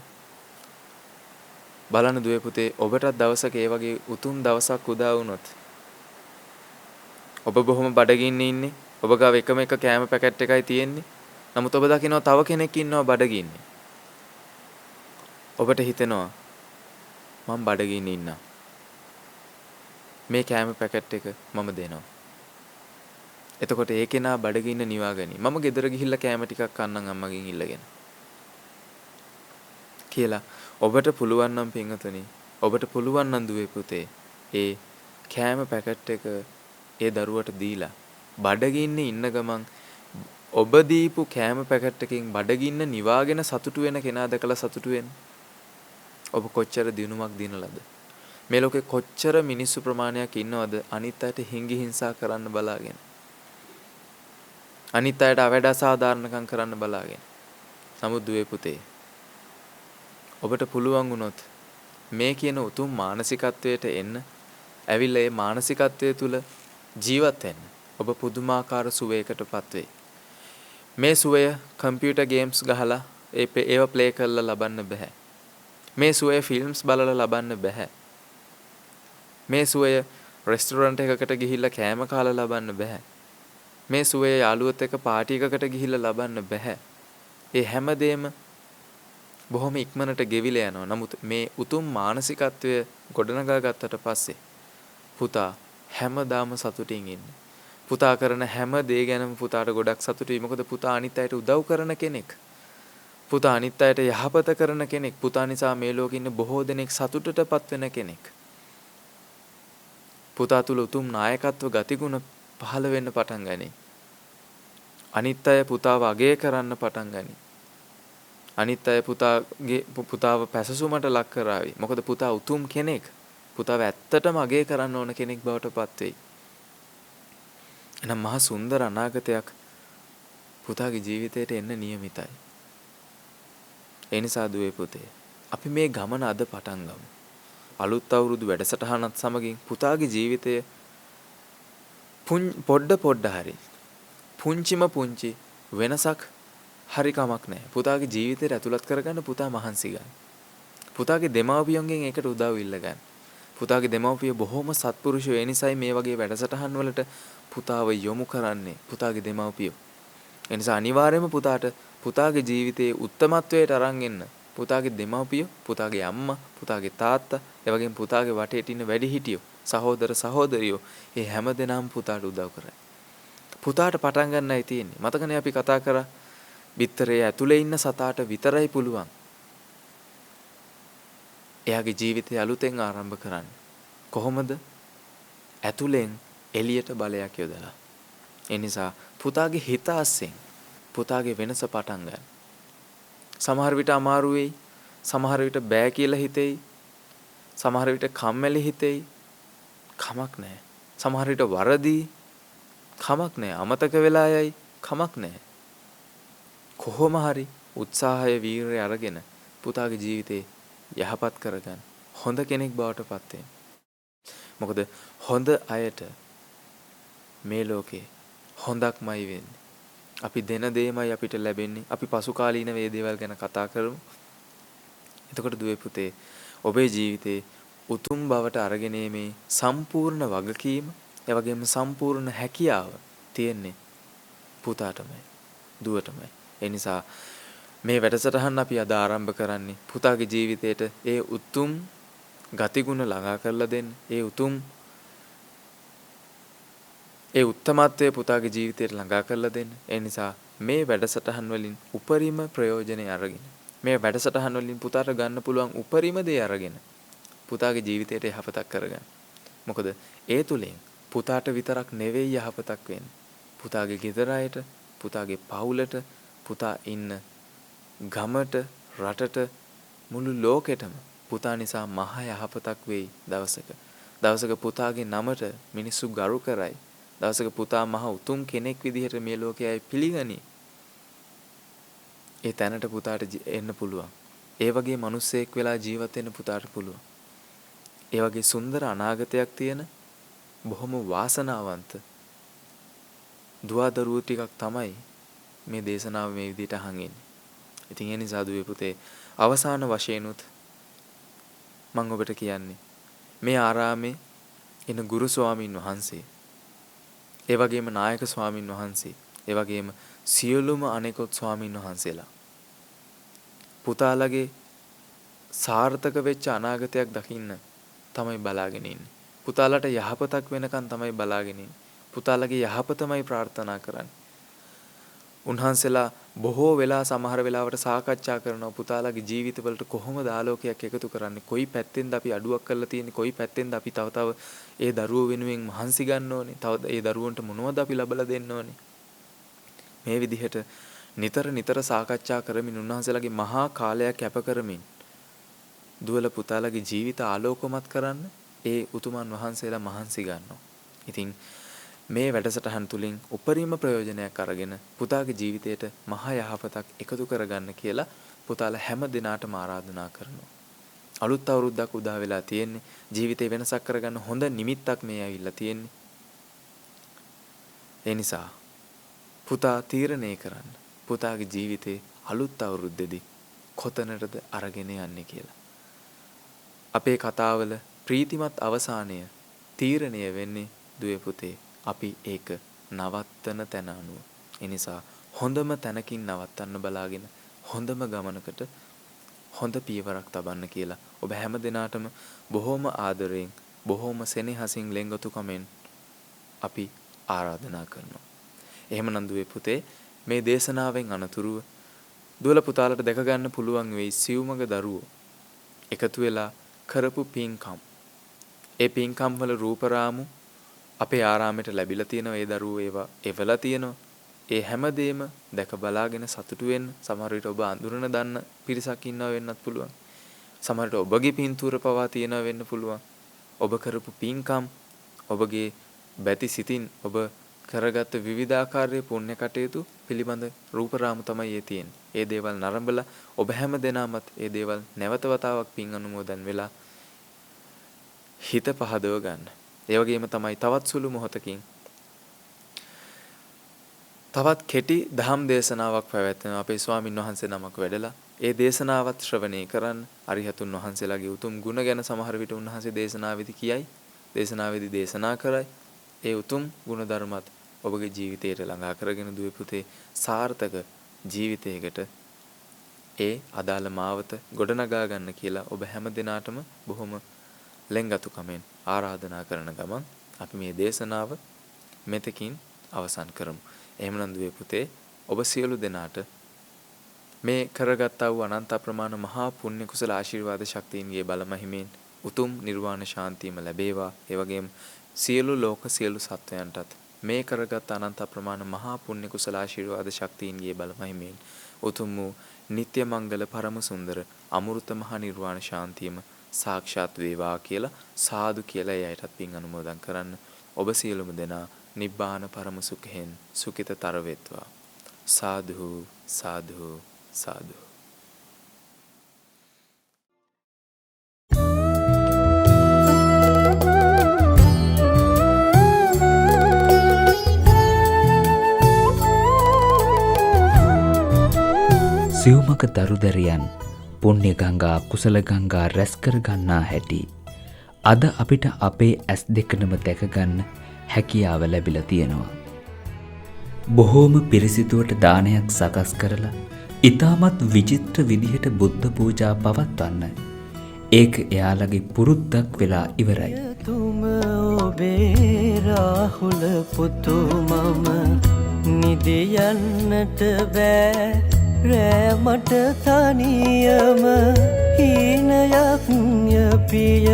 බලන්න දුවේ පුතේ ඔබටත් දවසක ඒ වගේ උතුම් දවසක් උදා වුණොත් ඔබ බොහොම බඩගින්නේ ඉන්නේ. ඔබ ගාව එකම එක කෑම පැකට් එකයි තියෙන්නේ. නමුත් ඔබ දකිනවා තව කෙනෙක් ඉන්නවා බඩගින්නේ. ඔබට හිතෙනවා මම බඩගින්නේ ඉන්නා. මේ කෑම පැකට් එක මම දෙනවා. එතකොට ඒ කෙනා බඩගින්න නිවා ගනි. මම ගෙදර ගිහිල්ලා කෑම ටිකක් කන්නම් අම්මගෙන් ඉල්ලගෙන. කියලා ඔබට පුළුවන් නම් පින්වතුනි ඔබට පුළුවන් නම් දුවේ පුතේ ඒ කෑම පැකට් එක ඒ දරුවට දීලා බඩගින්නේ ඉන්න ගමන් ඔබ දීපු කෑම පැකට් එකකින් බඩගින්න නිවාගෙන සතුටු වෙන කෙනා දැකලා සතුටු වෙන්න. ඔබ කොච්චර දිනුමක් දිනලාද? මේ ලෝකේ කොච්චර මිනිස්සු ප්‍රමාණයක් ඉන්නවද අනිත් අයට හිඟි හිංසා කරන්න බලාගෙන. අනිත් අයට අවඩ අසාධාරණකම් කරන්න බලාගෙන. නමුත් දුවේ පුතේ ඔබට පුළුවන් වුණොත් මේ කියන උතුම් මානසිකත්වයට එන්න ඇවිල්ලා ඒ මානසිකත්වයේ තුල ජීවත් වෙන්න ඔබ පුදුමාකාර සුවයකටපත් වෙයි. මේ සුවය කම්පියුටර් ගේම්ස් ගහලා ඒව ප්ලේ කරලා ලබන්න බෑ. මේ සුවය ෆිල්ම්ස් බලලා ලබන්න බෑ. මේ සුවය රෙස්ටොරන්ට් එකකට ගිහිල්ලා කෑම කාලා ලබන්න බෑ. මේ සුවය යාළුවොත් එක්ක පාටි එකකට ගිහිල්ලා ලබන්න බෑ. ඒ හැමදේම බොහොම ඉක්මනට ගෙවිලා යනවා. නමුත් මේ උතුම් මානසිකත්වය ගොඩනගා ගත්තට පස්සේ පුතා හැමදාම සතුටින් ඉන්න. පුතා කරන හැම දේ ගැනම පුතාට ගොඩක් සතුටුයි. මොකද පුතා අනිත් අයට උදව් කරන කෙනෙක්. පුතා අනිත් අයට යහපත කරන කෙනෙක්. පුතා නිසා මේ ලෝකෙ ඉන්න බොහෝ දෙනෙක් සතුටටපත් වෙන කෙනෙක්. පුතා තුල උතුම් නායකත්ව ගතිගුණ පහළ වෙන්න පටන් ගනී. අනිත් අය පුතාව අගය කරන්න පටන් ගනී. අනිත් අය පුතාව පැසසුමට ලක් කරાવી. මොකද පුතා උතුම් කෙනෙක්. පුතාව ඇත්තටම අගය කරන්න ඕන කෙනෙක් බවට පත් වෙයි. එහෙනම් මහා සුන්දර අනාගතයක් පුතාගේ ජීවිතයට එන්න නියමිතයි. ඒ නිසා දුවේ පුතේ අපි මේ ගමන අද පටන් ගමු. අලුත් අවුරුදු වැඩසටහනත් සමගින් පුතාගේ ජීවිතය පොඩ හරි පුංචිම පුංචි වෙනසක් හරි කමක් නැහැ. පුතාගේ ජීවිතයට ඇතුළත් කරගන්න පුතා මහන්සි ගන්න. පුතාගේ දෙමව්පියන්ගෙන් ඒකට උදව් ඉල්ල ගන්න. පුතාගේ දෙමව්පිය බොහොම සත්පුරුෂයෝ. ඒ නිසායි මේ වගේ වැඩසටහන් වලට පුතාව යොමු කරන්නේ පුතාගේ දෙමව්පියෝ. ඒ නිසා අනිවාර්යයෙන්ම පුතාට පුතාගේ ජීවිතයේ උත්තමත්වයට අරන් එන්න පුතාගේ දෙමව්පියෝ, පුතාගේ අම්මා, පුතාගේ තාත්තා, ඒ වගේම පුතාගේ වටේට ඉන්න වැඩිහිටියෝ, සහෝදර සහෝදරියෝ මේ හැමදෙනාම පුතාට උදව් කරයි. පුතාට පටන් ගන්නයි තියෙන්නේ. මතකනේ අපි කතා කරා බිත්තරයේ ඇතුලේ ඉන්න සතාට විතරයි පුළුවන් එයාගේ ජීවිතය අලුතෙන් ආරම්භ කරන්න. කොහොමද? ඇතුලෙන් එළියට බලයක් යොදලා. ඒ නිසා පුතාගේ හිත අස්සෙන් පුතාගේ වෙනස පටන් ගන්න. සමහර විට අමාරු වෙයි. සමහර විට බෑ කියලා හිතෙයි. සමහර විට කම්මැලි හිතෙයි. කමක් නැහැ. සමහර විට වරදී. කමක් නැහැ. අමතක වෙලා යයි. කමක් නැහැ. කොහොම හරි උත්සාහය වීරය අරගෙන පුතාගේ ජීවිතේ යහපත් කරගන්න. හොඳ කෙනෙක් බවට පත් වෙන්න. මොකද හොඳ අයට මේ ලෝකේ හොඳක්මයි වෙන්නේ. අපි දෙන දෙයමයි අපිට ලැබෙන්නේ. අපි පසු කාලීන මේ දේවල් ගැන කතා කරමු. එතකොට දුවේ පුතේ ඔබේ ජීවිතේ උතුම් බවට අරගෙන මේ සම්පූර්ණ වගකීම, ඒ වගේම සම්පූර්ණ හැකියාව තියෙන්නේ පුතාටමයි, දුවටමයි. ඒ නිසා මේ වැඩසටහන අපි අද ආරම්භ කරන්නේ පුතාගේ ජීවිතේට ඒ උතුම් ගතිගුණ ළඟා කරලා දෙන්න. ඒ උත්තමත්වයේ පුතාගේ ජීවිතයට ළඟා කරලා දෙන්න. ඒ නිසා මේ වැඩසටහන් වලින් උපරිම ප්‍රයෝජනෙ අරගෙන, මේ වැඩසටහන් වලින් පුතාට ගන්න පුළුවන් උපරිම දේ අරගෙන පුතාගේ ජීවිතයට යහපතක් කරගන්න. මොකද ඒ තුලින් පුතාට විතරක් නෙවෙයි යහපතක් වෙන්නේ. පුතාගේ ගෙදර අයට, පුතාගේ පවුලට, පුතා ඉන්න ගමට, රටට, මුළු ලෝකෙටම පුතා නිසා මහා යහපතක් වෙයි දවසක. දවසක පුතාගේ නමට මිනිස්සු ගරු කරයි. දවසක පුතා මහා උතුම් කෙනෙක් විදිහට මේ ලෝකයේ අය පිළිගනි. ඒ තැනට පුතාට එන්න පුළුවන්. ඒ වගේ මිනිස්සෙක් වෙලා ජීවත් වෙන්න පුතාට පුළුවන්. ඒ වගේ සුන්දර අනාගතයක් තියෙන බොහොම වාසනාවන්ත දුවදරුවෝ ටිකක් තමයි මේ දේශනාව මේ විදිහට අහන් ඉන්නේ. ඉතින් ඒ නිසා දුවේ පුතේ අවසාන වශයෙන්ුත් මම ඔබට කියන්නේ මේ ආරාමේ ඉන්න ගුරු ස්වාමින් වහන්සේ, ඒ වගේම නායක ස්වාමින් වහන්සේ, ඒ වගේම සියලුම අනෙකුත් ස්වාමින් වහන්සේලා පුතාලගේ සාර්ථක වෙච්ච අනාගතයක් දකින්න තමයි බලාගෙන ඉන්නේ. පුතාලට යහපතක් වෙනකන් තමයි බලාගෙන ඉන්නේ. පුතාලගේ යහපතමයි ප්‍රාර්ථනා කරන්නේ. උන්වහන්සේලා බොහෝ වෙලා සමහර වෙලාවට සාකච්ඡා කරනවා පුතාලගේ ජීවිතවලට කොහොමද ආලෝකයක් එකතු කරන්නේ, කොයි පැත්තෙන්ද අපි අඩුවක් කරලා තියෙන්නේ, කොයි පැත්තෙන්ද අපි තව ඒ දරුවෝ වෙනුවෙන් මහන්සි ගන්න ඕනේ, තව ඒ දරුවන්ට මොනවද අපි ලබලා දෙන්න ඕනේ. මේ විදිහට නිතර සාකච්ඡා කරමින් උන්වහන්සේලාගේ මහා කාලයක් කැප කරමින් දුවල පුතාලගේ ජීවිත ආලෝකමත් කරන්න ඒ උතුමන් වහන්සේලා මහන්සි ගන්නවා. ඉතින් මේ වැඩසටහන් තුලින් උපරිම ප්‍රයෝජනයක් අරගෙන පුතාගේ ජීවිතයට මහා යහපතක් එකතු කරගන්න කියලා පුතාලා හැම දිනාටම ආරාධනා කරනවා. අලුත් අවුරුද්දක් උදා වෙලා තියෙන්නේ. ජීවිතේ වෙනසක් කරගන්න හොඳ නිමිත්තක් මේ ඇවිල්ලා තියෙන්නේ. ඒ නිසා පුතා තීරණය කරන්න. පුතාගේ ජීවිතේ අලුත් අවුරුද්දේදී කොතැනටද අරගෙන යන්නේ කියලා. අපේ කතාවල ප්‍රීතිමත් අවසානය තීරණය වෙන්නේ දුවේ පුතේ අපි ඒක නවත්තන තැන අනුව. ඒ නිසා හොඳම තැනකින් නවත්තන්න බලාගෙන හොඳම ගමනකට හොඳ පියවරක් තබන්න කියලා ඔබ හැම දිනාටම බොහොම ආදරයෙන් බොහොම සෙනෙහසින් ලෙන්ගතුකමෙන් අපි ආරාධනා කරනවා. එහෙමනම් දුවේ පුතේ මේ දේශනාවෙන් අනතුරුව දුවල පුතාලට දැක ගන්න පුළුවන් වෙයි සිව්මග දරුවෝ එකතු වෙලා කරපු පින්කම්. ඒ පින්කම් වල රූපරාමු අපේ ආරාමයට ලැබිලා තියෙනවා. ඒ දරුවෝ ඒවා එවලා තියෙනවා. ඒ හැමදේම දැක බලාගෙන සතුටු වෙන්න. සමහර විට ඔබ අඳුරන දන්න පිරිසක් ඉන්නවා වෙන්නත් පුළුවන්. සමහර විට ඔබගේ පින්තූර පවා තියෙනවා වෙන්න පුළුවන්. ඔබ කරපු පින්කම් ඔබගේ බැති සිතින් ඔබ කරගත්ත විවිධාකාරයේ පුණ්‍ය කටයුතු පිළිබඳ රූපරාමු තමයි ඒ තියෙන්නේ. ඒ දේවල් නරඹලා ඔබ හැම දෙනාමත් ඒ දේවල් නැවත වතාවක් පින් අනුමෝදන් වෙලා හිත පහදව ගන්න. ඒ වගේම තමයි තවත් සුළු මොහොතකින් තවත් කෙටි දහම් දේශනාවක් පැවැත්වෙනවා. අපේ ස්වාමින් වහන්සේ නමක් වැඩලා ඒ දේශනාවත් ශ්‍රවණය කරන්න. අරිහතුන් වහන්සේලාගේ උතුම් ගුණ ගැන සමහර විට උන්වහන්සේ දේශනාවේදී කියයි. දේශනාවේදී දේශනා කරයි. ඒ උතුම් ගුණ ධර්මත් ඔබගේ ජීවිතයට ළඟා කරගෙන දුවේ පුතේ සාර්ථක ජීවිතයකට ඒ අදාළ මාවත ගොඩනගා ගන්න කියලා ඔබ හැම දිනාටම බොහොම ලෙන්ගතුකමෙන් ආරාධනා කරන ගමන් අපි මේ දේශනාව මෙතකින් අවසන් කරමු. එහෙමනම් දුවේ පුතේ ඔබ සියලු දෙනාට මේ කරගත්තා වූ අනන්ත ප්‍රමාණ මහා පුණ්‍ය කුසල ආශිර්වාද ශක්තියින්ගේ බල මහිමෙන් උතුම් නිර්වාණ ශාන්තියම ලැබේවා. ඒ වගේම සියලු ලෝක සියලු සත්වයන්ටත් මේ කරගත් අනන්ත ප්‍රමාණ මහා පුණ්‍ය කුසල ආශිර්වාද ශක්තියින්ගේ බල මහිමෙන් උතුම් වූ නිත්‍ය මංගල පරම සුන්දර අමෘත මහ නිර්වාණ ශාන්තියම සාක්ෂාත් වේවා කියලා සාදු කියලා එයටත් පින් අනුමෝදන් කරන්න. ඔබ සියලුම දෙනා නිබ්බාන පරම සුඛයෙන් සුඛිතතර වෙත්වා. සාදු සාදු සාදු. සිව්මක දරුදරියන් පුණ්‍ය ගංගා කුසල ගංගා රැස් කර ගන්නා හැටි අද අපිට අපේ ඇස් දෙකනම දැක ගන්න හැකියාව ලැබිලා තියෙනවා. බොහෝම පිරිසිදුවට දානයක් සකස් කරලා ඊටමත් විචිත්‍ර විදිහට බුද්ධ පූජා පවත්වන්න ඒක එයාලගේ පුරුද්දක් වෙලා ඉවරයි. තුම ඔබේ රාහුල පුතු මම නිදියන්නට බෑ රෑමට තනියම හීනයක් යපිය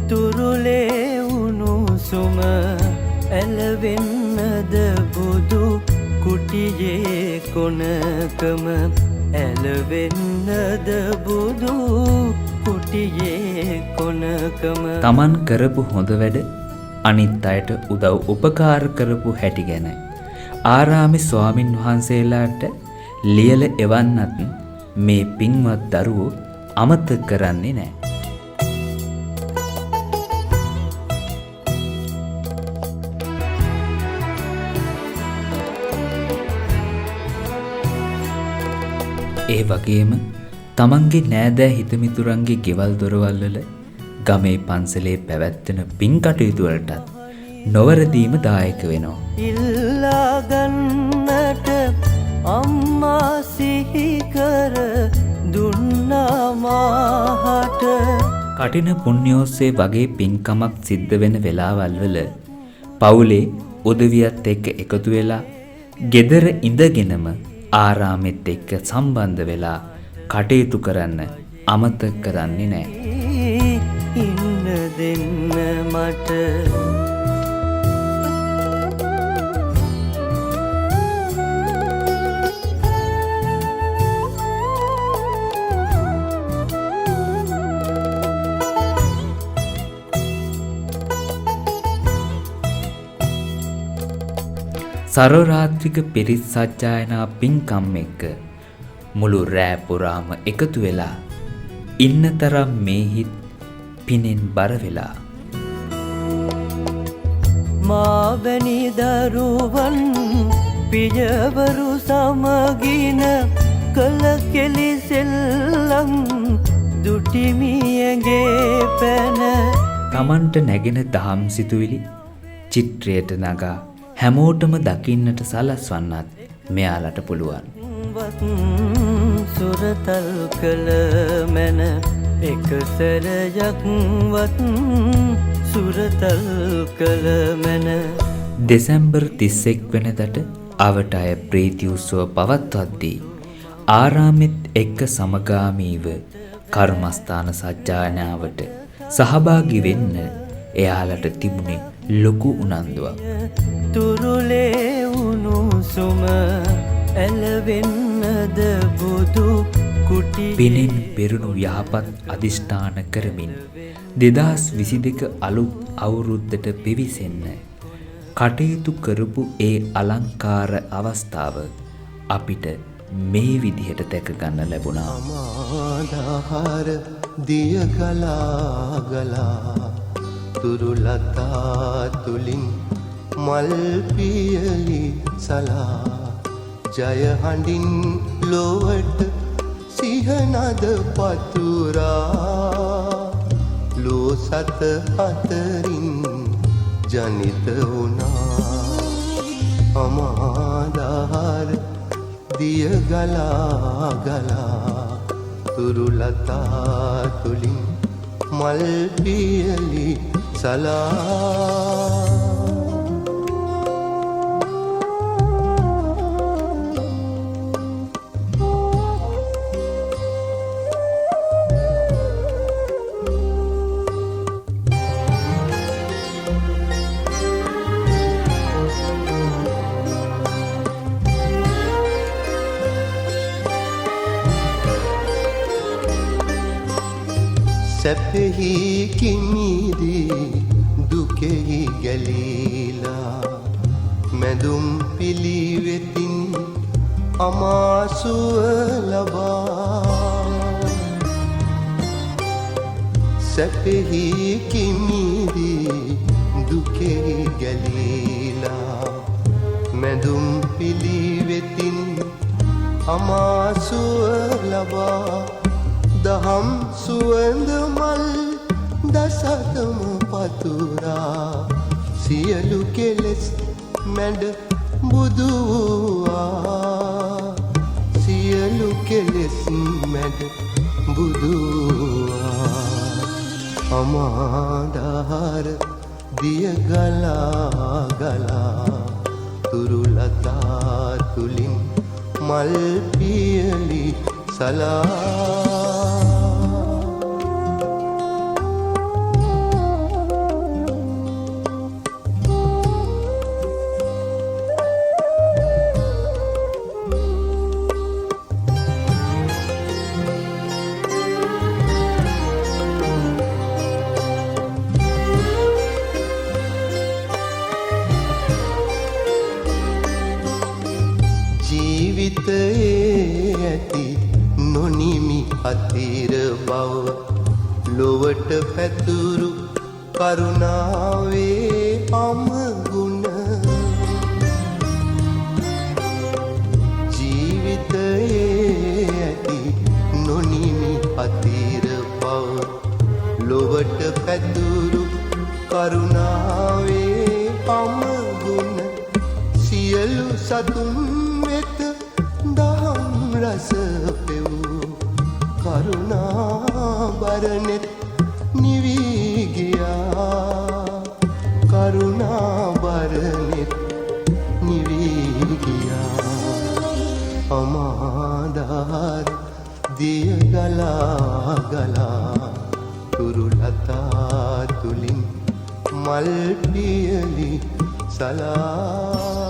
තුරුලේ උණුසුම ඇලවෙන්නද බුදු කුටියේ කොනකම ඇලවෙන්නද බුදු කුටියේ කොනකම තමන් කරපු හොඳ වැඩ අනිත් අයට උදව් උපකාර කරපු හැටි ගැන ආරාමේ ස්වාමින් වහන්සේලාට ලියල එවන්නත් මේ පින්වත් දරුවෝ අමතක කරන්නේ නැහැ. ඒ වගේම තමන්ගේ නෑදෑ හිතමිතුරන්ගේ ගෙවල් දොරවල් වල ගමේ පන්සලේ පැවැත්වෙන පින් කටයුතු වලටත් නොවරදීම දායක වෙනවා. ඉල්ලා ගන්නට අම්මා සිහි කර දුන්නා මාහට කටින පුණ්‍යෝස්සේ වගේ පින්කමක් සිද්ධ වෙන වෙලාවල් වල පවුලේ උදවියත් එක්ක එකතු වෙලා ගෙදර ඉඳගෙනම ආරාමෙත් එක්ක සම්බන්ධ වෙලා කටයුතු කරන්න අමතක කරන්නේ නැහැ. ඉන්න දෙන්න මට සරරාත්‍රික පිරිත් සජ්ජායනා පින්කම් එක්ක මුළු රෑ පුරාම එකතු වෙලා ඉන්න තරම් මේ හිත් පිනෙන් බර වෙලා මාවැනි දරුවන් පියවරු සමගින කළ කෙලි සෙල්ලම් දුටිමියගේ පැන තමන්ට නැගෙන දහම් සිතුවිලි චිත්‍රයට නගා හැමෝටම දකින්නට සලස්වන්නත් මෙයාලට පුළුවන්. සුරතල් කළ මැන එක සැරයක්වත් සුරතල් කළ මැන දෙසැම්බර් 31 වෙනිදාට අවට අය ප්‍රීති උත්සව පවත්වද්දී ආරාමෙත් එක්ක සමගාමීව කර්මස්ථාන සජ්ජායනාවට සහභාගී වෙන්න එයාලට තිබුණේ ලොකු උනන්දුවක්. තුරුලේ උණුසුම ඇලවෙන්නද බුදු කුටි පිනෙන් පෙරුණු යහපත් අදිෂ්ඨාන කරමින් 2022 අලුත් අවුරුද්දට පිවිසෙන්න කටයුතු කරපු ඒ අලංකාර අවස්ථාව අපිට මේ විදිහට දැක ගන්න ලැබුණා. අමාදහර දිය ගලා ගලා තුරුලතා තුලින් මල් පියලි සලා ජය හඬින් ලොවට සිහනද පතුරා ලෝ සත අතරින් ජනිත වුණා අමාදහර දිය ගලා ගලා තුරුලතා තුලින් මල් පියලි සලා සැපෙහි කිමිදී දුකෙහි ගැලීලා මැදුම් පිළිවෙතින් අමාසුව ලබා සැපෙහි කිමිදී දුකෙහි ගැලීලා මැදුම් පිළිවෙතින් අමාසුව ලබා දහම් සුවඳ මල් දසතම පතුරා සියලු කෙලෙස් මැඩ බුදුවා සියලු කෙලෙස් මැඩ බුදුවා අමාදහර දිය ගලා ගලා තුරුලතා තුලින් මල් පියලි සලා ජීවිතයේ ඇති නොනිමි අතිර බව ලොවට පැතුරු කරුණාවේ අමගුණ ජීවිතයේ ඇති නොනිමි අතිර බව ලොවට පැතුරු කරුණාවේ අමගුණ සියලු සතුන් වෙත දහම් රස පෙවූ කරුණා බරනෙත් නිවී ගියා කරුණා බරනෙත් නිවී ගියා අමාදහර දිය ගලා ගලා තුරුලතා තුලින් මල් පියලි සලා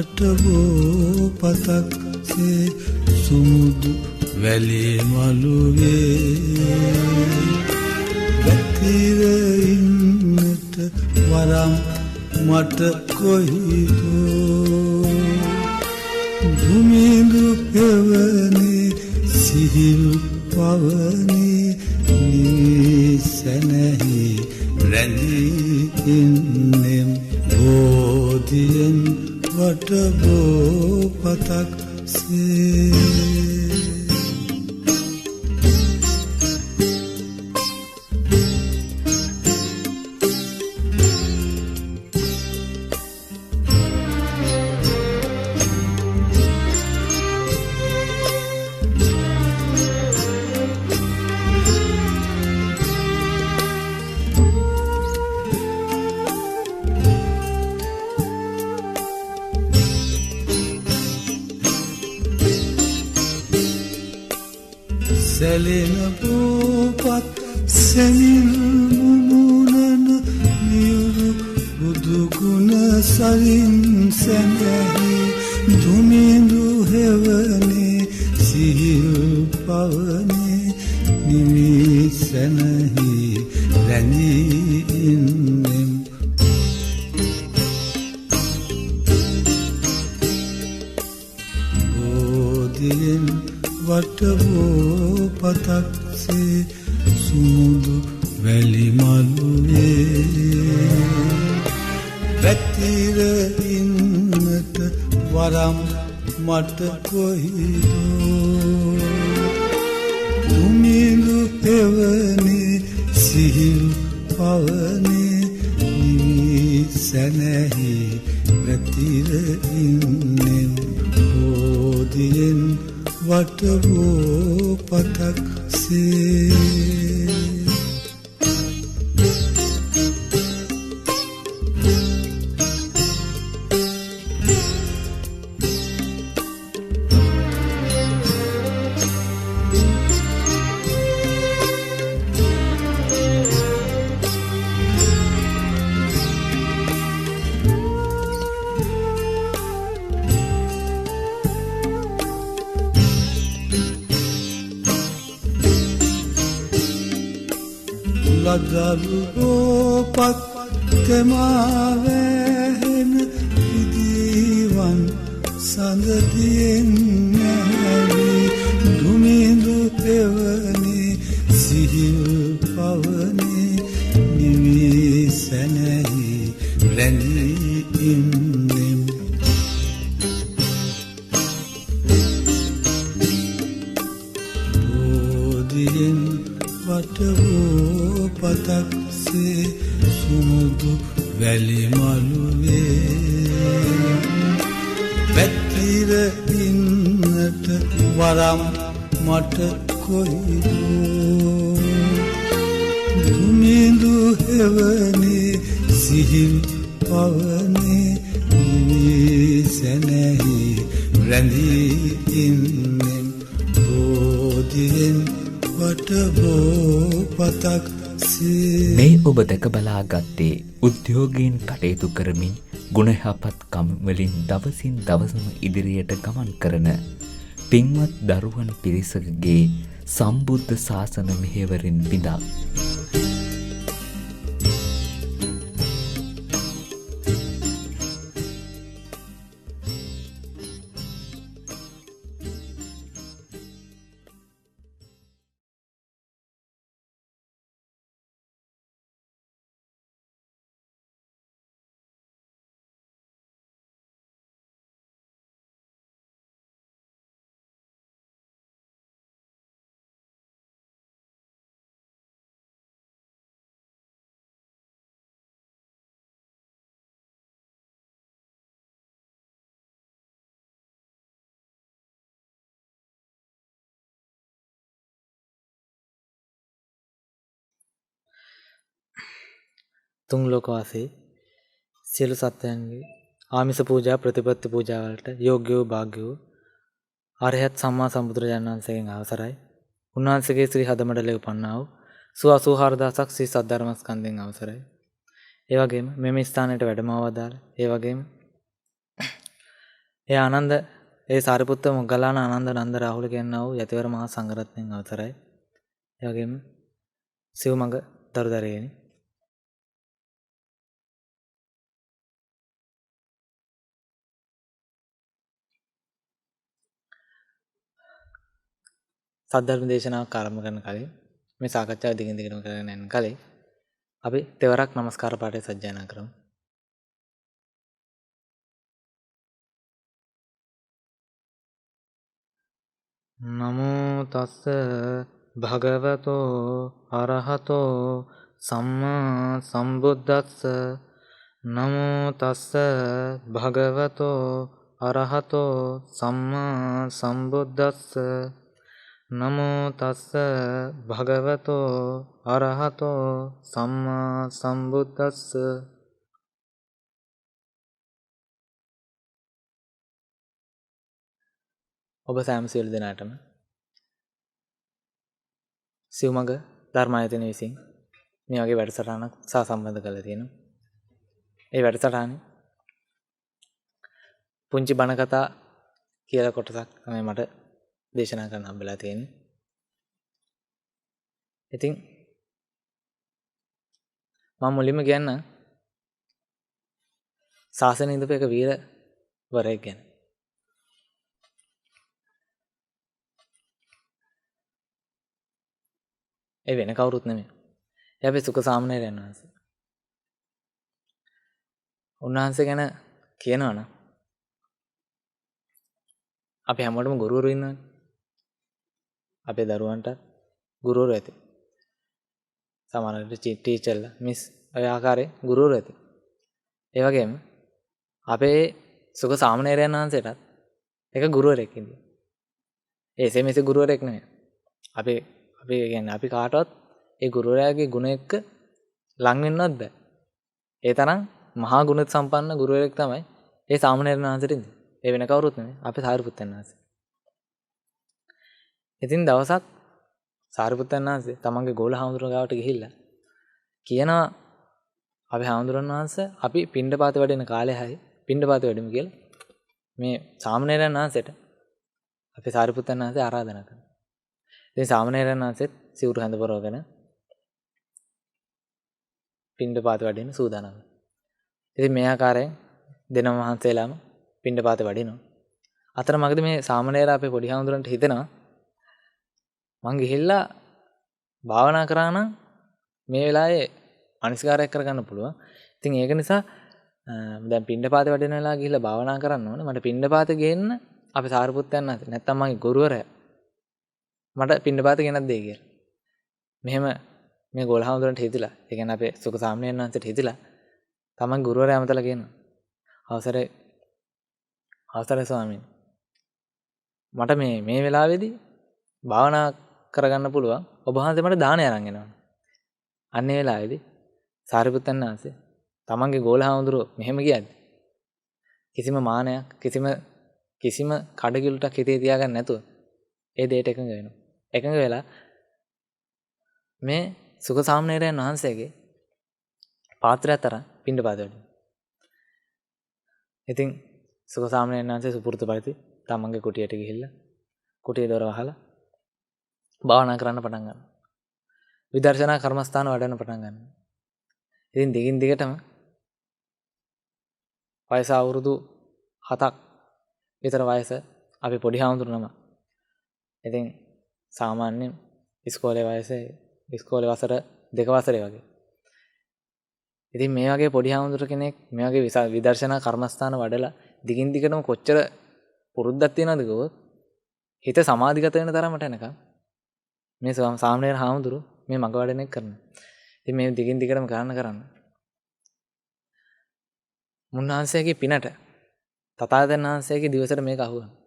වටවෝ පතක්සේ සුමුදු වැලි මළුවේ වැතිර ඉන්නට වරම් මට කොහිදෝ දුමිඳු පෙවනේ සිහිල් පවනේ නිසනහි රැඳී ඉන්නෙම් බෝධියෙන් වටබෝ පතක්සේ සැලෙන පෝපත් සැනිල් මුමුණන නියුරු බුදුගුණ සලින් සැනැහි දුමිඳු හෙවනේ සිහිල් පවනේ නිමි සැනහි රැඳී ඉන්නෙම් බෝධියෙන් වටවෝ පතක්සේ සුමුදු වැලි මළුවේ වැතිර ඉන්නට වරම් මට කොහිදෝ දුමිඳු පෙවනේ සිහිල් පවනේ නිවි සැනැහි වැතිර ඉන්නෙම් බෝධියෙන් වටවෝ පතක්සේ ලදරුගෝපත් තෙමාවැහෙන ඉදිවන් සඳතියෙන් නැවී දුමිඳු පෙවනේ සිහිල් පවනේ නිවි සැනැහි රැඳී ඉන්නෙම් බෝධියෙන් වටවෝ පතක්සේ සුමුදු වැලි මළුවේ වැතිර ඉන්නට වරම් මට කොහිදෝ දුමිඳු හෙවනේ සිහිල් පවනේ නිවි සැනැහි රැඳී ඉන්නෙම් බෝධියෙන් වටබෝ පතක්සේ මේ ඔබ දැක බලා ගත්තේ උද්‍යෝගයෙන් කටයුතු කරමින් ගුණයහපත්කම් වලින් දවසින් දවසම ඉදිරියට ගමන් කරන පින්වත් දරුවන් පිරිසකගේ සම්බුද්ධ ශාසන මෙහෙවරින් බිඳා තුන් ලෝකවාසී සියලු සත්වයන්ගේ ආමිස පූජා ප්‍රතිපත්ති පූජා වලට යෝග්‍ය වූ භාග්‍ය වූ අරහත් සම්මා සම්බුදුරජාණන් වහන්සේගෙන් අවසරයි. උන්වහන්සේගේ ශ්‍රී හදමඩලේ උපන්නා වූ 84000ක් ශ්‍රී සද්ධර්මස්කන්ධයෙන් අවසරයි. ඒ වගේම මෙම ස්ථානයට වැඩම වදාළ ඒ වගේම ඒ ආනන්ද ඒ සාරිපුත්ත මොග්ගල්ලාන ආනන්ද නන්ද රාහුල කියනා වූ යතිවර මහා සංඝරත්නයන් අවසරයි. ඒ වගේම සිව්මඟ දරුදරයනි. සද්ධර්ම දේශනාවක් ආරම්භ කරන කලින් මේ සාකච්ඡාව දිගින් දිගටම කරගෙන යන කලින් අපි තෙවරක් নমස්කාර පාඨය සජ්ජායනා කරමු. නමෝ තස්ස භගවතෝ අරහතෝ සම්මා සම්බුද්දස්ස. නමෝ තස්ස භගවතෝ අරහතෝ සම්මා සම්බුද්දස්ස. නමෝ තස්ස භගවතෝ අරහතෝ සම්මා සම්බුද්දස්ස. ඔබ සෑම සියලු දෙනාටම සිව්මඟ ධර්මායතන විසින් මේ වගේ වැඩසටහනක් සහසම්බන්ධ කරලා තියෙනවා. ඒ වැඩසටහනේ පුංචි බණ කතා කියලා කොටසක් තමයි මට දේශනා කරන්න හම්බෙලා තියෙන්නේ. ඉතින් මම මුලින්ම කියන්න ශාසනය ඉඳපු එක වීරවරයෙක් ගැන. ඒ වෙන කවුරුත් නෙමෙයි. ඒ අපේ සුඛ සාමණේරයන් වහන්සේ. උන්වහන්සේ ගැන කියනවා නම් අපි හැමෝටම ගුරුවරු ඉන්නවනේ. අපේ දරුවන්ට ගුරුවරු ඇති. සමහරවිට ටීචර්ලා මිස් ඔය ආකාරයේ ගුරුවරු ඇති. ඒ වගේම අපේ සුඛ සාමණේරයන් වහන්සේටත් එක ගුරුවරයෙක් ඉන්නවා. ඒ මෙසේ ගුරුවරයෙක් නෙමෙයි. අපි කියන්නේ අපි කාටවත් ඒ ගුරුවරයාගේ ගුණ එක්ක ලං වෙන්නවත් බෑ. ඒ තරම් මහා ගුණ සම්පන්න ගුරුවරයෙක් තමයි ඒ සාමණේරයන් වහන්සේට ඉන්නේ. ඒ වෙන කවුරුත් නෙමෙයි. අපේ සාරිපුත්තයන් වහන්සේ. ඉතින් දවසක් සාරිපුත්තයන් වහන්සේ තමන්ගේ ගෝල හාමුදුරුවෝ ගාවට ගිහිල්ලා කියනවා අපි හාමුදුරන් වහන්සේ අපි පිණ්ඩපාත වැඩෙන කාලේ හැයි පිණ්ඩපාත වැඩිමු කියලා මේ සාමණේරයන් වහන්සේට අපේ සාරිපුත්තයන් වහන්සේ ආරාධනා කරනවා. ඉතින් සාමණේරයන් වහන්සේත් සිවුරු හැඳ පොරවගෙන පිණ්ඩපාත වැඩෙන්න සූදානම්. ඉතින් මේ ආකාරයෙන් දෙනම වහන්සේලාම පිණ්ඩපාත වඩිනවා. අතරමඟදී මේ සාමණේරයා අපේ පොඩි හාමුදුරන්ට හිතෙනවා මං ගිහිල්ලා භාවනා කරා නම් මේ වෙලාවේ අනිස්කාරයක් කරගන්න පුළුවන්. ඉතින් ඒක නිසා දැන් පිණ්ඩපාත වඩින වෙලාව ගිහිල්ලා භාවනා කරන්න ඕනේ. මට පිණ්ඩපාත ගේන්න අපේ සාරිපුත්තයන් වහන්සේ නැත්තම් මගේ ගුරුවරයා මට පිණ්ඩපාත ගෙනත් දෙයි කියලා. මෙහෙම මේ ගෝල හාමුදුරන්ට හිතිලා, ඒ කියන්නේ අපේ සුඛ සාමණේරයන් වහන්සේට හිතිලා තමන් ගුරුවරයා අමතලා කියනවා. අවසරයි ස්වාමීනි. මට මේ වෙලාවේදී භාවනා කරගන්න පුළුවන්. ඔබ වහන්සේ මට දානය අරන් එනවා. අන්නේ වෙලාවේදී සාරිපුත්තයන් වහන්සේ තමන්ගේ ගෝල හාමුදුරුවෝ මෙහෙම කියද්දි කිසිම මානයක් කිසිම කඩකිලුටක් හිතේ තියාගන්න නැතුව ඒ දෙයට එකඟ වෙනවා. එකඟ වෙලා මේ සුඛ සාමණේරයන් වහන්සේගේ පාත්‍රයත් අරන් පිණ්ඩපාත වැඩිනවා. ඉතින් සුඛ සාමණේරයන් වහන්සේ සුපුරුදු පරිදි තමන්ගේ කුටියට ගිහිල්ලා කුටියේ දොර වහලා භාවනා කරන්න පටන් ගන්නවා. විදර්ශනා කර්මස්ථාන වඩන්න පටන් ගන්නවා. ඉතින් දිගින් දිගටම වයස අවුරුදු 7ක් විතර වයස අපි පොඩි හාමුදුරුවෝ නම. ඉතින් සාමාන්‍යයෙන් ඉස්කෝලේ වසර 2 වසරේ වගේ. ඉතින් මේ වගේ පොඩි හාමුදුර කෙනෙක් මේ වගේ විදර්ශනා කර්මස්ථාන වඩලා දිගින් දිගටම කොච්චර පුරුද්දක් තියනවද කිව්වොත් හිත සමාධිගත වෙන තරමට එනකම් මේ සාමණේර හාමුදුරු මේ මඟ වඩන එක කරනවා. ඉතින් මේ දිගින් දිගටම කරන්න මුන්වහන්සේගේ පිනට තථාගතයන් වහන්සේගේ දිවසට මේක අහුවෙනවා.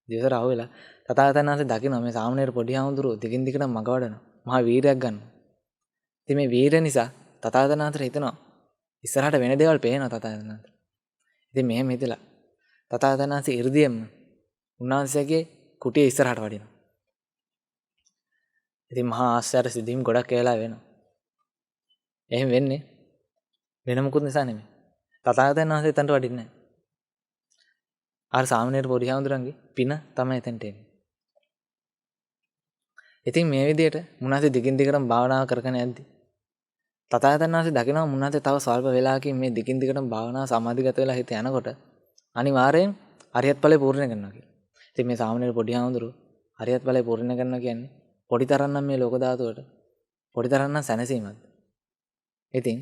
දිවසට අහුවෙලා තථාගතයන් වහන්සේ දකිනවා මේ සාමණේර පොඩි හාමුදුරුවෝ දිගින් දිගටම මඟ වඩනවා. මහා වීරයක් ගන්නවා. ඉතින් මේ වීරය නිසා තථාගතයන් වහන්සේට හිතෙනවා ඉස්සරහට වෙන දේවල් පේනවා තථාගතයන් වහන්සේට. ඉතින් මෙහෙම හිතලා තථාගතයන් වහන්සේ 이르දියෙම උන්වහන්සේගේ කුටිය ඉස්සරහට වඩිනවා. ඉතින් මහා ආශ්චර්ය සිද්ධීම් ගොඩක් කියලා වෙනවා. එහෙම වෙන්නේ වෙන මොකුත් නිසා නෙමෙයි. තථාගතයන් වහන්සේ එතනට වඩින්නේ නැහැ. අර සාමණේර පොඩි හාමුදුරන්ගේ පින තමයි එතනට එන්නේ. ඉතින් මේ විදිහට මුන්වහන්සේ දිගින් දිගටම භාවනාව කරගෙන යද්දි තථාගතයන් වහන්සේ දකිනවා මුන්වහන්සේ තව ස්වල්ප වේලාවකින් මේ දිගින් දිගටම භාවනාව සමාධිගත වෙලා හිත යනකොට අනිවාර්යෙන් අරියත් ඵලය පූර්ණ කරනවා කියලා. ඉතින් මේ සාමණේර පොඩි හාමුදුරුවෝ අරියත් ඵලය පූර්ණ කරනවා කියන්නේ පොඩි තරම් නම් මේ ලෝක ධාතුවට පොඩි තරම් නම් සැනසීමක්. ඉතින්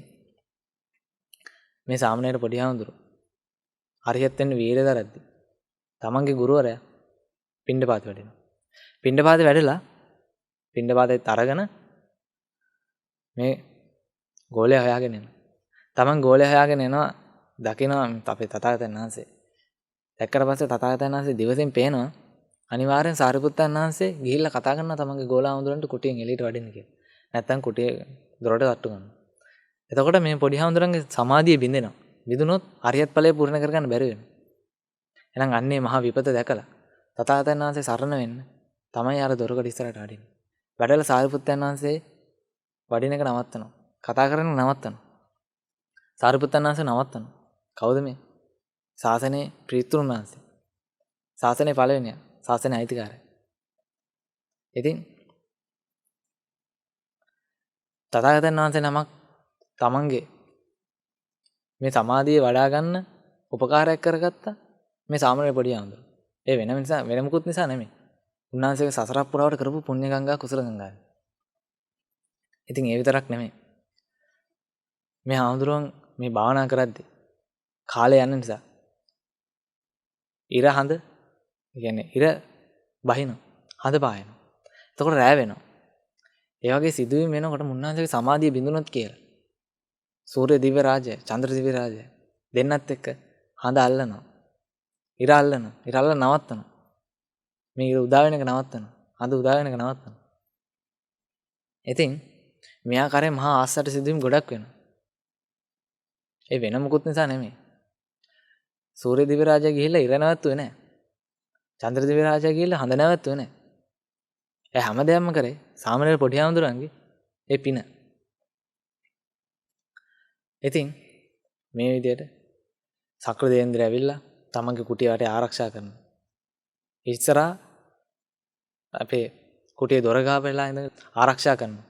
මේ සාමණේර පොඩි හාමුදුරුවෝ අරියත් වෙන්න වීරිය දරද්දි තමන්ගේ ගුරුවරයා පිණ්ඩපාත වැඩෙනවා. පිණ්ඩපාත වැඩලා පිණ්ඩපාතෙත් අරගෙන මේ ගෝලයා හොයාගෙන එනවා. තමන් ගෝලයා හොයාගෙන එනවා දකිනවා අපේ තථාගතයන් වහන්සේ. දැක්කට පස්සේ තථාගතයන් වහන්සේ දිවසින් පේනවා අනිවාර්යෙන් සාරිපුත්තයන් වහන්සේ ගිහිල්ලා කතා කරනවා තමන්ගේ ගෝලා හාමුදුරන්ට කුටියෙන් එළියට වඩින්න කියලා. නැත්තම් කුටියේ දොරට තට්ටු කරනවා. එතකොට මේ පොඩි හාමුදුරන්ගේ සමාධිය බිඳෙනවා. විදුනොත් අරියත් ඵලය පූර්ණ කරගන්න බැරි වෙනවා. එහෙනම් අන්නේ මහා විපත දැකලා තථාගතයන් වහන්සේ සරණ වෙන්න තමයි අර දොරකඩ ඉස්සරහට වඩින්නේ. වැඩලා සාරිපුත්තයන් වහන්සේ වඩින එක නවත්තනවා. කතා කරන නවත්තනවා. සාරිපුත්තයන් වහන්සේ නවත්තනවා. කවුද මේ? ශාසනයේ ප්‍රීතුන් වහන්සේ. ශාසනයේ පළවෙනිය. ශාසනයේ අයිතිකාරය. ඉතින් තථාගතයන් වහන්සේ නමක් තමන්ගේ මේ සමාධිය වඩා ගන්න උපකාරයක් කරගත්තා මේ සාමණේර පොඩි හාමුදුරුවෝ. ඒ වෙන මොකුත් නිසා නෙමෙයි. උන්වහන්සේගේ සසරක් පුරාවට කරපු පුණ්‍ය ගංගා කුසල ගංගා. ඉතින් ඒ විතරක් නෙමෙයි. මේ හාමුදුරුවන් මේ භාවනා කරද්දී කාලය යන නිසා ඉර හඳ කියන්නේ ඉර බහිනවා. හඳ පායනවා. එතකොට රැ වෙනවා. ඒ වගේ සිදුවීම් වෙනකොට මුන්නාන්සේගේ සමාධිය බිඳුනොත් කියලා. සූර්ය දිව්‍ය රාජය, චන්ද්‍ර දිව්‍ය රාජය දෙන්නත් එක්ක හඳ අල්ලනවා. ඉර අල්ලනවා. ඉර අල්ලලා නවත්තනවා. මේ ඉර උදා වෙන එක නවත්තනවා. හඳ උදා වෙන එක නවත්තනවා. ඉතින් මේ ආකාරයෙන් මහා ආශ්චර්ය සිදුවීම් ගොඩක් වෙනවා. ඒ වෙන මොකුත් නිසා නෙමෙයි. සූර්ය දිව්‍ය රාජය ගිහිල්ලා ඉර නැවතුනේ නැහැ. චන්ද්‍ර දිව්‍ය රාජය ගිහිල්ලා හඳ නැවතුනේ නැහැ. ඒ හැමදේම කරේ සාමණේර පොඩි හාමුදුරන්ගේ ඒ පින. ඉතින් මේ විදිහට සක්‍ර දේවේන්ද්‍රය ඇවිල්ලා තමන්ගේ කුටිය වටේ ආරක්ෂා කරනවා. ඉස්සරහා අපේ කුටියේ දොර ගාපෙලා ඉඳන් ආරක්ෂා කරනවා.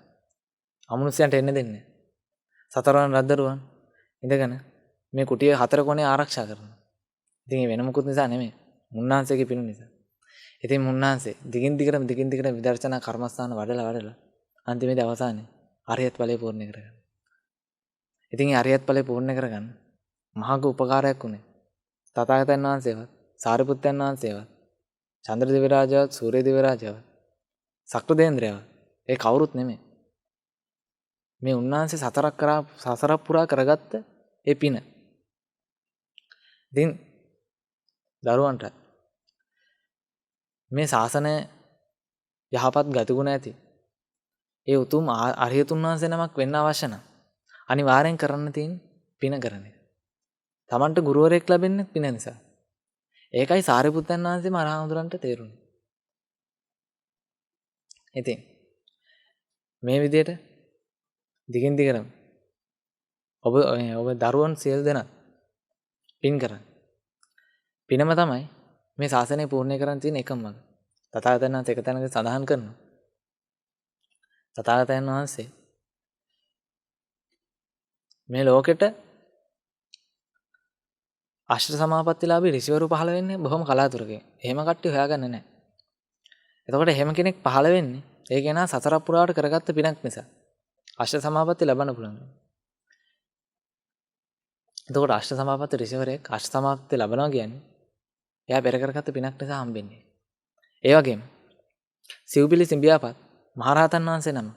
අමනුෂ්‍යයන්ට එන්න දෙන්නේ නැහැ. සතරවන් රද්දරුවන් ඉඳගෙන මේ කුටියේ හතර කොනේ ආරක්ෂා කරනවා. ඉතින් ඒ වෙන මොකුත් නිසා නෙමෙයි. මුන්නාන්සේගේ පින නිසා. ඉතින් මුන්නාන්සේ දිගින් දිගට විදර්ශනා කර්මස්ථාන වඩලා අන්තිමේදී අවසානයේ අරියත් ඵලය පූර්ණ කරගන්න. ඉතින් ඒ අරියත් ඵලය පූර්ණ කරගන්න මහඟ උපකාරයක් උනේ. තථාගතයන් වහන්සේවත්, සාරිපුත්තයන් වහන්සේවත්, චන්ද්‍ර දිව්‍ය රාජාවත්, සූර්ය දිව්‍ය රාජාවත්, සක්‍ර දේවේන්ද්‍රයවත් ඒ කවුරුත් නෙමෙයි. මේ උන්වහන්සේ සසරක් පුරා කරගත්ත ඒ පින. ඉතින් දරුවන්ට මේ ශාසනය යහපත් ගතිගුණ ඇති ඒ උතුම් අරියතුන් වහන්සේ නමක් වෙන්න අවශ්‍ය නම් අනිවාර්යෙන් කරන්න තියෙන පින කරන එක. Tamanට ගුරුවරයෙක් ලැබෙන්නේ පින නිසා. ඒකයි සාරිපුත්තයන් වහන්සේම අරහඳුරන්ට තේරුණේ. ඉතින් මේ විදිහට දිගින් දිගටම ඔබ දරුවන් සියලු දෙනා පින් කරන්න. පිනම තමයි මේ ශාසනය පූර්ණ කරන්න තියෙන එකම මඟ. තථාගතයන් වහන්සේ එක තැනක සඳහන් කරනවා. තථාගතයන් වහන්සේ මේ ලෝකෙට අෂ්ට සමාපත්තිලාභී ඍෂිවරු පහළ වෙන්නේ බොහොම කලාතුරකින්. එහෙම කට්ටිය හොයාගන්නේ නැහැ. එතකොට එහෙම කෙනෙක් පහළ වෙන්නේ ඒ කෙනා සතර පුරාවට කරගත්ත පිනක් නිසා. අෂ්ට සමාපatti ලබන්න පුළුවන්. එතකොට අෂ්ට සමාපatti ඍෂිවරයෙක් අෂ්ට සමාපatti ලබනවා කියන්නේ එයා පෙර කරගත්ත පිනක් නිසා හම්බෙන්නේ. ඒ වගේම සිව්පිලි සිඹියාපත් මහරහතන් වහන්සේ නම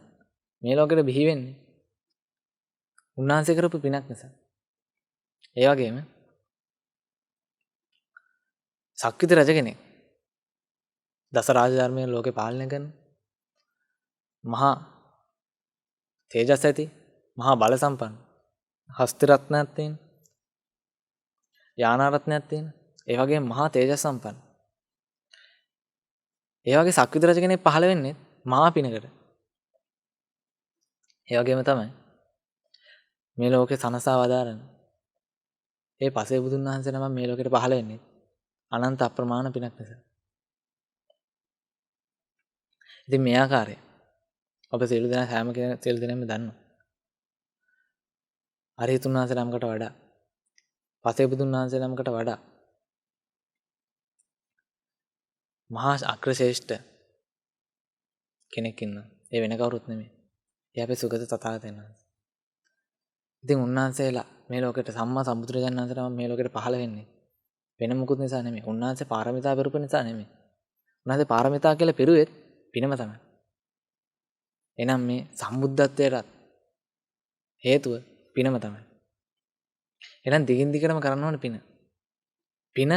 මේ ලෝකෙට බිහි වෙන්නේ උන්වහන්සේ කරපු පිනක් නිසා. ඒ වගේම සක්විති රජ කෙනෙක් දස රාජධර්මයේ ලෝකේ පාලනය කරන මහා තේජස් ඇති මහා බල සම්පන්න හස්ති රත්නයක් තියෙන යාන රත්නයක් තියෙන ඒ වගේම මහා තේජස් සම්පන්න ඒ වගේ සක්විති රජ කෙනෙක් පහළ වෙන්නේ මහා පිනකට. ඒ වගේම තමයි මේ ලෝකේ සනසා වදාරන ඒ පසේ බුදුන් වහන්සේ නම මේ ලෝකෙට පහළ වෙන්නේ අනන්ත අප්‍රමාණ පිනක් නිසා. ඉතින් මේ ආකාරය ඔබ සියලු දෙනා හැම කෙනෙක් සියලු දෙනාම දන්නවා. අරිහතුන් වහන්සේ නමකට වඩා, පසේබුදුන් වහන්සේ නමකට වඩා මහා අග්‍රශ්‍රේෂ්ඨ කෙනෙක් ඉන්නවා. ඒ වෙන කවුරුත් නෙමෙයි. ඒ අපේ සුගත තථාගතයන් වහන්සේ. ඉතින් උන්වහන්සේලා මේ ලෝකෙට සම්මා සම්බුදුරජාණන් වහන්සේ තමයි මේ ලෝකෙට පහළ වෙන්නේ. වෙන මොකුත් නිසා නෙමෙයි. උන්වහන්සේ පාරමිතා පෙරපු නිසා නෙමෙයි. උන්වහන්සේ පාරමිතා කියලා පෙරුවෙත් පිනම තමයි. එහෙනම් මේ සම්බුද්ධත්වයට හේතුව පිනම තමයි. එහෙනම් දිගින් දිගටම කරන්න ඕන පින. පින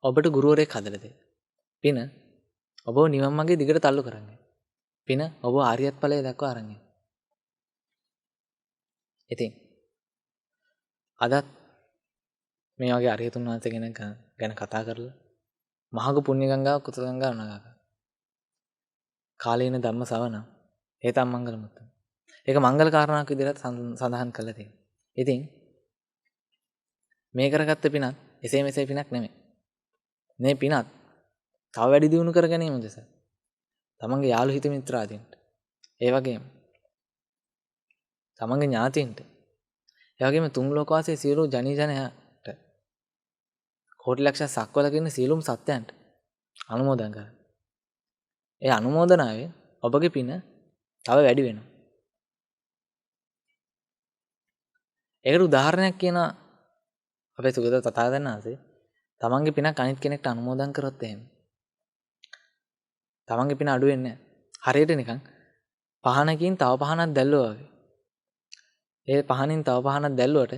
ඔබට ගුරුවරයෙක් හදලා දෙයි. පින ඔබව නිවන් මාගේ දිගට තල්ලු කරන්නේ. පින ඔබ ආර්යත් ඵලයේ දක්වා අරන් ඉතින් අදත් මේ වගේ අරිහතුන් වහන්සේ කෙනෙක් ගැන කතා කරලා මහඟු පුණ්‍ය ගංගාව කුසල ගංගාව නගා. කාලේන ධම්ම ශ්‍රවණ ඒතම් මංගල මුත්තම. ඒක මංගල කාරණාවක් විදිහට සඳහන් කරලා තියෙනවා. ඉතින් මේ කරගත්ත පිනත් එසේ මෙසේ පිනක් නෙමෙයි. මේ පිනත් තව වැඩි දියුණු කර ගැනීම උදෙසා තමන්ගේ යාළු හිත මිත්‍රාදීන්ට ඒ වගේම තමන්ගේ ඥාතීන්ට ඒ වගේම තුන් ලෝකවාසී සියලු ජනී ජනයාට කෝටි ලක්ෂ සක්වලක ඉන්න සියලුම සත්‍යයන්ට අනුමෝදන් කරන්න. ඒ අනුමෝදනාවෙන් ඔබගේ පින තව වැඩි වෙනවා. ඒකට උදාහරණයක් කියන අපේ සුගත තථාගතයන් වහන්සේ තමන්ගේ පිනක් අනිත් කෙනෙක්ට අනුමෝදන් කරොත් එහෙම තමන්ගේ පින අඩු වෙන්නේ නැහැ. හරියට නිකන් පහනකින් තව පහනක් දැල්ලුවා වගේ. ඒ පහනින් තව පහනක් දැල්ලුවට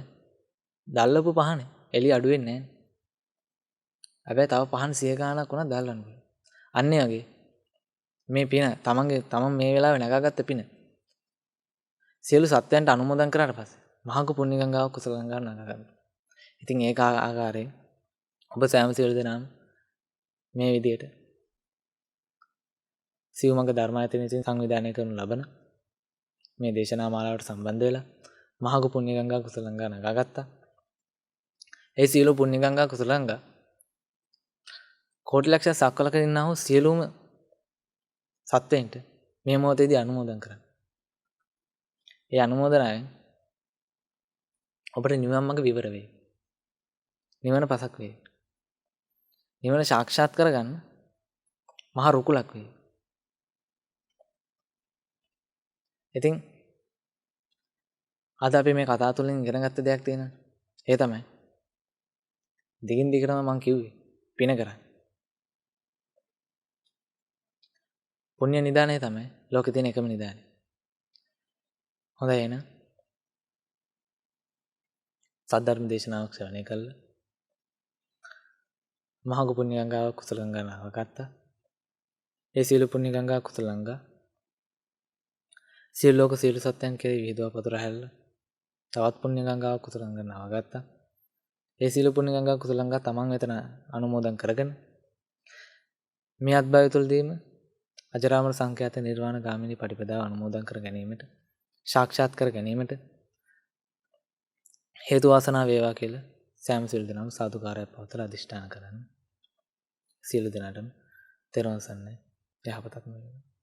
දැල්ලපු පහනේ එළිය අඩු වෙන්නේ නැහැ. හැබැයි තව පහන් 100 ගාණක් වුණා දැල්ලන්න පුළුවන්. අන්න ඒ වගේ මේ පින තමන් මේ වෙලාවේ නගාගත්ත පින සියලු සත්‍යයන්ට අනුමෝදන් කරාට පස්සේ මහඟු පුණ්‍ය ගංගාවක් කුසල ගංගාවක් නගා ගන්න. ඉතින් ඒක ආකාරයෙන් ඔබ සෑම සියලු දෙනාම මේ විදියට සිව්මඟ ධර්මායතනයෙන් සංවිධානය කරනු ලබන මේ දේශනා මාලාවට සම්බන්ධ වෙලා මහඟු පුණ්‍ය ගංගා කුසල ගංගා නගාගත්තා. ඒ සියලු පුණ්‍ය ගංගා කුසල ගංගා කෝටි ලක්ෂ සක්වලක ඉන්නා වූ සියලුම සත්වයින්ට මේ මොහොතේදී අනුමෝදන් කරන්න. ඒ අනුමෝදනාවෙන් ඔබට නිවන් මඟ විවර වේ. නිවන පසක් වේ. නිවන සාක්ෂාත් කරගන්න මහා රුකුලක් වේ. ඉතින් අද අපි මේ කතා තුළින් ඉගෙන ගත්ත දෙයක් තියෙනවා. ඒ තමයි දිගින් දිගටම මම කිව්වේ පින කරන්න. පුණ්‍ය නිදානය තමයි ලෝකේ තියෙන එකම නිදානය. හොඳයි එහෙනම් සද්ධර්ම දේශනාවක් ශ්‍රවණය කළා. මහඟු පුණ්‍ය ගංගාව කුසල ගංගාව ගත්තා. ඒ සියලු පුණ්‍ය ගංගා කුසල ගංගා සියලු ලෝක සියලු සත්‍යයන් කෙරෙහි විහිදුවා පතුර හැල්ලා. තවත් පුණ්‍ය ගංගාව කුසල ගංගාව ගත්තා. ඒ සියලු පුණ්‍ය ගංගා කුසල ගංගා තමන් වෙතන අනුමෝදන් කරගෙන මේ අත්භවය තුළදීම අජරාමර සංඛ්‍යාත නිර්වාණ ගාමිනී පටිපදාව අනුමෝදන් කර ගැනීමට සාක්ෂාත් කර ගැනීමට හේතු වාසනා වේවා කියලා සෑම සියලු දෙනාම සාදුකාරයක් පවත්ලා අදිෂ්ඨාන කරන්න. සියලු දෙනාටම තෙරුවන් සරණයි. යහපතක්ම වේවා.